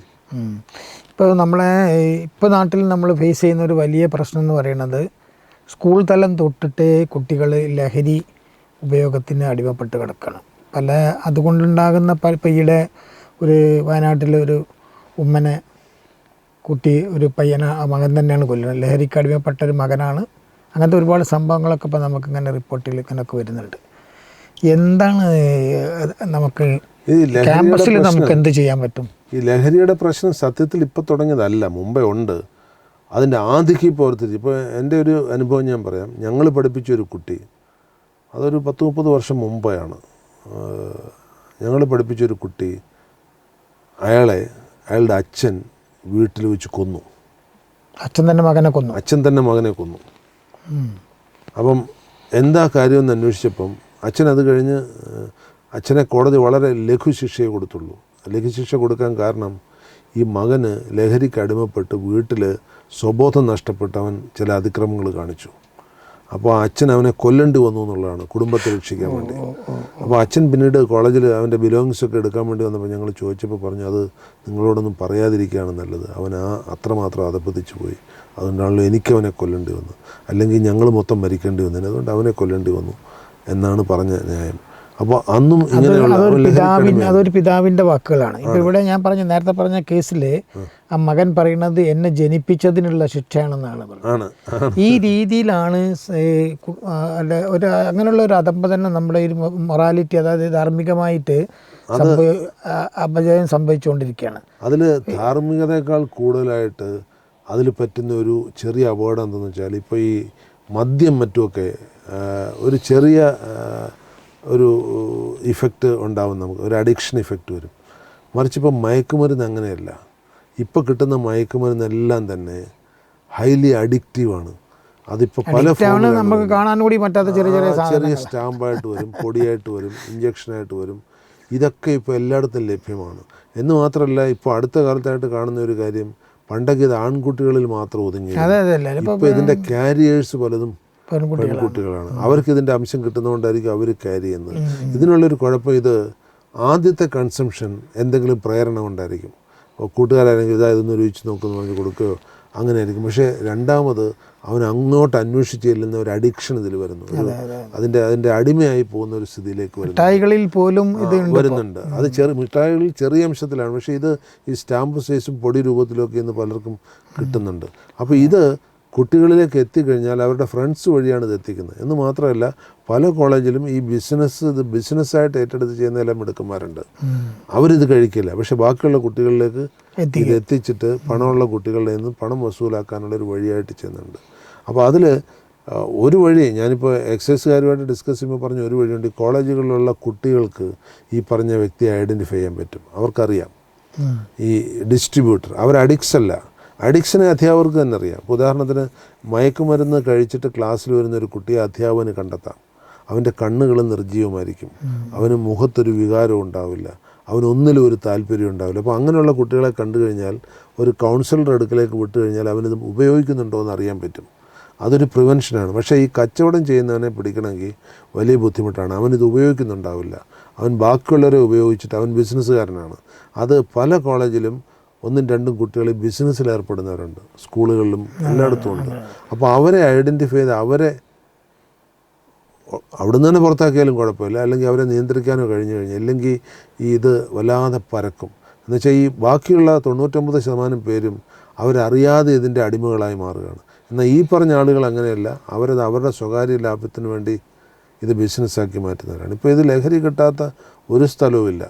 ഇപ്പോൾ ഇപ്പോൾ നാട്ടിൽ നമ്മൾ ഫേസ് ചെയ്യുന്ന ഒരു വലിയ പ്രശ്നം എന്ന് പറയുന്നത് സ്കൂൾ തലം തൊട്ടിട്ട് കുട്ടികൾ ലഹരി ഉപയോഗത്തിന് അടിമപ്പെട്ട് കിടക്കണം. അതുകൊണ്ടുണ്ടാകുന്ന ഈയിടെ ഒരു വയനാട്ടിൽ ഒരു ഉമ്മനെ ഒരു മകൻ തന്നെയാണ് കൊല്ലുന്നത്. ലഹരിക്ക് അടിമപ്പെട്ട ഒരു മകനാണ്. അങ്ങനത്തെ ഒരുപാട് സംഭവങ്ങളൊക്കെ ഇപ്പോൾ നമുക്കിങ്ങനെ റിപ്പോർട്ടിൽ ഇങ്ങനെയൊക്കെ വരുന്നുണ്ട്. എന്താണ് നമുക്ക് ക്യാമ്പസിൽ നമുക്ക് എന്ത് ചെയ്യാൻ പറ്റും? ഈ ലഹരിയുടെ പ്രശ്നം സത്യത്തിൽ ഇപ്പോൾ തുടങ്ങിയതല്ല, മുമ്പേ ഉണ്ട്. അതിൻ്റെ ആധിക്യം ഇപ്പോൾ ഓർത്തിരിച്ചു. ഇപ്പോൾ എൻ്റെ ഒരു അനുഭവം ഞാൻ പറയാം. ഞങ്ങൾ പഠിപ്പിച്ചൊരു കുട്ടി, അതൊരു 10-30 വർഷം മുമ്പാണ്. ഞങ്ങൾ പഠിപ്പിച്ചൊരു കുട്ടി, അയാളുടെ അച്ഛൻ വീട്ടിൽ വെച്ച് കൊന്നു. അച്ഛൻ തന്നെ മകനെ കൊന്നു. അപ്പം എന്താ കാര്യമെന്ന് അന്വേഷിച്ചപ്പം അച്ഛൻ അത് കഴിഞ്ഞ് അച്ഛനെ കോടതി വളരെ ലഘുശിക്ഷയെ കൊടുത്തുള്ളൂ. ലഘുശിക്ഷ കൊടുക്കാൻ കാരണം ഈ മകന് ലഹരിക്ക് അടിമപ്പെട്ട് വീട്ടിൽ സ്വബോധം നഷ്ടപ്പെട്ട് അവൻ ചില അതിക്രമങ്ങൾ കാണിച്ചു. അപ്പോൾ അച്ഛൻ അവനെ കൊല്ലേണ്ടി വന്നു എന്നുള്ളതാണ്, കുടുംബത്തെ രക്ഷിക്കാൻ വേണ്ടി. അപ്പോൾ അച്ഛൻ പിന്നീട് കോളേജിൽ അവൻ്റെ ബിലോങ്ങിങ്സൊക്കെ എടുക്കാൻ വേണ്ടി വന്നപ്പോൾ ഞങ്ങൾ ചോദിച്ചപ്പോൾ പറഞ്ഞു, അത് നിങ്ങളോടൊന്നും പറയാതിരിക്കുകയാണ് നല്ലത്. അവൻ അത്രമാത്രം അധപ്പതിച്ചു പോയി. അതുകൊണ്ടാണല്ലോ എനിക്കവനെ കൊല്ലേണ്ടി വന്നു, അല്ലെങ്കിൽ ഞങ്ങൾ മൊത്തം മരിക്കേണ്ടി വന്നതിന്. അതുകൊണ്ട് അവനെ കൊല്ലേണ്ടി വന്നു എന്നാണ് പറഞ്ഞ ന്യായം. അപ്പോൾ അന്നും അതൊരു പിതാവിൻ്റെ വാക്കുകളാണ്. ഇപ്പോൾ ഇവിടെ ഞാൻ നേരത്തെ പറഞ്ഞ കേസിൽ ആ മകൻ പറയുന്നത് എന്നെ ജനിപ്പിച്ചതിനുള്ള ശിക്ഷയാണെന്നാണ് പറയുന്നത്. ഈ രീതിയിലാണ് അങ്ങനെയുള്ള ഒരു അധംപതനം നമ്മുടെ ഈ മൊറാലിറ്റി, അതായത് ധാർമ്മികമായിട്ട് അപജയം സംഭവിച്ചുകൊണ്ടിരിക്കുകയാണ്. അതിൽ ധാർമ്മികതയേക്കാൾ കൂടുതലായിട്ട് അതിൽ പറ്റുന്ന ഒരു ചെറിയ അപകടം എന്താണെന്ന് വെച്ചാൽ, ഇപ്പോൾ ഈ മദ്യം മറ്റുമൊക്കെ ഒരു ചെറിയ ഒരു ഇഫക്റ്റ് ഉണ്ടാവും, നമുക്ക് ഒരു അഡിക്ഷൻ ഇഫക്റ്റ് വരും. മറിച്ച് ഇപ്പോൾ മയക്കുമരുന്ന് അങ്ങനെയല്ല. ഇപ്പോൾ കിട്ടുന്ന മയക്കുമരുന്നെല്ലാം തന്നെ ഹൈലി അഡിക്റ്റീവാണ്. അതിപ്പോൾ പല നമുക്ക് കാണാൻ കൂടി പറ്റാത്ത ചെറിയ സ്റ്റാമ്പായിട്ട് വരും, പൊടിയായിട്ട് വരും, ഇഞ്ചക്ഷനായിട്ട് വരും. ഇതൊക്കെ ഇപ്പോൾ എല്ലായിടത്തും ലഭ്യമാണ്. എന്ന് മാത്രമല്ല, ഇപ്പോൾ അടുത്ത കാലത്തായിട്ട് കാണുന്ന ഒരു കാര്യം, പണ്ടൊക്കെ ഇത് ആൺകുട്ടികളിൽ മാത്രം ഒതുങ്ങി. ഇപ്പോൾ ഇതിൻ്റെ ക്യാരിയേഴ്സ് പലതും പെൺകുട്ടികളാണ്. അവർക്ക് ഇതിൻ്റെ അംശം കിട്ടുന്നതുകൊണ്ടായിരിക്കും അവർ ക്യാരി ചെയ്യുന്നത്. ഇതിനുള്ളൊരു കുഴപ്പം, ഇത് ആദ്യത്തെ കൺസംഷൻ എന്തെങ്കിലും പ്രേരണ കൊണ്ടായിരിക്കും. കൂട്ടുകാരാണെങ്കിൽ ഇതൊന്ന് രുചിച്ച് നോക്കുമെന്ന് പറഞ്ഞ് കൊടുക്കുകയോ അങ്ങനെ ആയിരിക്കും. പക്ഷേ രണ്ടാമത് അവൻ അങ്ങോട്ട് അന്വേഷിച്ച് ചെല്ലുന്ന ഒരു അഡിക്ഷൻ ഇതിൽ വരുന്നു. അതിൻ്റെ അടിമയായി പോകുന്ന ഒരു സ്ഥിതിയിലേക്ക് വരുന്നുണ്ട്. അത് മിഠായികളിൽ ചെറിയ അംശത്തിലാണ്. പക്ഷേ ഇത് ഈ സ്റ്റാമ്പ് സൈസും പൊടി രൂപത്തിലൊക്കെ ഇന്ന് പലർക്കും കിട്ടുന്നുണ്ട്. അപ്പോൾ ഇത് കുട്ടികളിലേക്ക് എത്തിക്കഴിഞ്ഞാൽ അവരുടെ ഫ്രണ്ട്സ് വഴിയാണ് ഇത് എത്തിക്കുന്നത്. എന്ന് മാത്രമല്ല, പല കോളേജിലും ഈ ബിസിനസ്സായിട്ട് ഏറ്റെടുത്ത് ചെയ്യുന്നതെല്ലാം മിടുക്കന്മാരുണ്ട്. അവരിത് കഴിക്കില്ല, പക്ഷേ ബാക്കിയുള്ള കുട്ടികളിലേക്ക് ഇത് എത്തിച്ചിട്ട് പണമുള്ള കുട്ടികളുടെ നിന്ന് പണം വസൂലാക്കാനുള്ളൊരു വഴിയായിട്ട് ചെയ്യുന്നുണ്ട്. അപ്പോൾ അതിൽ ഒരു വഴി, ഞാനിപ്പോൾ എക്സൈസുകാരുമായിട്ട് ഡിസ്കസ് ചെയ്യുമ്പോൾ പറഞ്ഞ ഒരു വഴിയുണ്ട്. ഈ കോളേജുകളിലുള്ള കുട്ടികൾക്ക് ഈ പറഞ്ഞ വ്യക്തിയെ ഐഡൻറ്റിഫൈ ചെയ്യാൻ പറ്റും. അവർക്കറിയാം ഈ ഡിസ്ട്രിബ്യൂട്ടർ. അവർ അഡിക്ട്സ് അല്ല, അഡിക്ഷനെ അധ്യാപകർക്ക് തന്നെ അറിയാം. ഇപ്പോൾ ഉദാഹരണത്തിന് മയക്കുമരുന്ന് കഴിച്ചിട്ട് ക്ലാസ്സിൽ വരുന്നൊരു കുട്ടിയെ അധ്യാപകന് കണ്ടെത്താം. അവൻ്റെ കണ്ണുകൾ നിർജ്ജീവമായിരിക്കും, അവന് മുഖത്തൊരു വികാരം ഉണ്ടാവില്ല, അവനൊന്നിലും ഒരു താല്പര്യം ഉണ്ടാവില്ല. അപ്പോൾ അങ്ങനെയുള്ള കുട്ടികളെ കണ്ടു കഴിഞ്ഞാൽ ഒരു കൗൺസിലറുടെ അടുക്കലേക്ക് വിട്ടു കഴിഞ്ഞാൽ അവനിത് ഉപയോഗിക്കുന്നുണ്ടോ എന്ന് അറിയാൻ പറ്റും. അതൊരു പ്രിവെൻഷനാണ്. പക്ഷേ ഈ കച്ചവടം ചെയ്യുന്നവനെ പിടിക്കണമെങ്കിൽ വലിയ ബുദ്ധിമുട്ടാണ്. അവനിത് ഉപയോഗിക്കുന്നുണ്ടാവില്ല, അവൻ ബാക്കിയുള്ളവരെ ഉപയോഗിച്ചിട്ട് അവൻ ബിസിനസ്സുകാരനാണ്. അത് പല കോളേജിലും 1-2 കുട്ടികൾ ബിസിനസ്സിൽ ഏർപ്പെടുന്നവരുണ്ട്, സ്കൂളുകളിലും എല്ലായിടത്തും ഉണ്ട്. അപ്പോൾ അവരെ ഐഡൻറ്റിഫൈ ചെയ്ത് അവരെ അവിടെ നിന്ന് തന്നെ പുറത്താക്കിയാലും കുഴപ്പമില്ല, അല്ലെങ്കിൽ അവരെ നിയന്ത്രിക്കാനോ കഴിഞ്ഞു കഴിഞ്ഞാൽ, ഇല്ലെങ്കിൽ ഇത് വല്ലാതെ പരക്കും. എന്നുവെച്ചാൽ ഈ ബാക്കിയുള്ള 99% പേരും അവരറിയാതെ ഇതിൻ്റെ അടിമകളായി മാറുകയാണ്. എന്നാൽ ഈ പറഞ്ഞ ആളുകൾ അങ്ങനെയല്ല, അവരത് അവരുടെ സ്വകാര്യ ലാഭത്തിന് വേണ്ടി ഇത് ബിസിനസ്സാക്കി മാറ്റുന്നവരാണ്. ഇപ്പോൾ ഇത് ലഹരി കിട്ടാത്ത ഒരു സ്ഥലവുമില്ല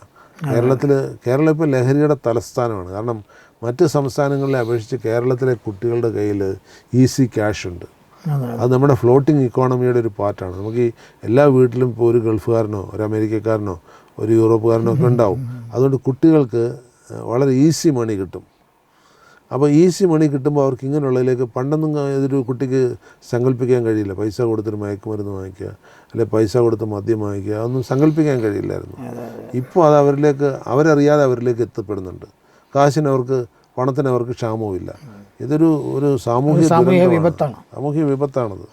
കേരളം ഇപ്പോൾ ലഹരിയുടെ തലസ്ഥാനമാണ്. കാരണം മറ്റ് സംസ്ഥാനങ്ങളെ അപേക്ഷിച്ച് കേരളത്തിലെ കുട്ടികളുടെ കയ്യിൽ ഈസി ക്യാഷ് ഉണ്ട്. അത് നമ്മുടെ ഫ്ലോട്ടിംഗ് ഇക്കോണമിയുടെ ഒരു പാർട്ടാണ്. നമുക്ക് ഈ എല്ലാ വീട്ടിലും ഇപ്പോൾ ഒരു ഗൾഫുകാരനോ ഒരു അമേരിക്കക്കാരനോ ഒരു യൂറോപ്പുകാരനോ ഒക്കെ ഉണ്ടാവും. അതുകൊണ്ട് കുട്ടികൾക്ക് വളരെ ഈസി മണി കിട്ടും. അപ്പോൾ ഈസി മണി കിട്ടുമ്പോൾ അവർക്ക് ഇങ്ങനെയുള്ളതിലേക്ക് പണ്ടൊന്നും ഇതൊരു കുട്ടിക്ക് സങ്കല്പിക്കാൻ കഴിയില്ല. പൈസ കൊടുത്തൊരു മയക്കുമരുന്ന് വാങ്ങിക്കുക, അല്ലെങ്കിൽ പൈസ കൊടുത്ത് മദ്യം വാങ്ങിക്കുക, അതൊന്നും സങ്കല്പിക്കാൻ കഴിയില്ലായിരുന്നു. ഇപ്പോൾ അത് അവരറിയാതെ അവരിലേക്ക് എത്തപ്പെടുന്നുണ്ട്. പണത്തിന് അവർക്ക് ക്ഷാമവുമില്ല. ഇതൊരു സാമൂഹിക വിപത്താണത്.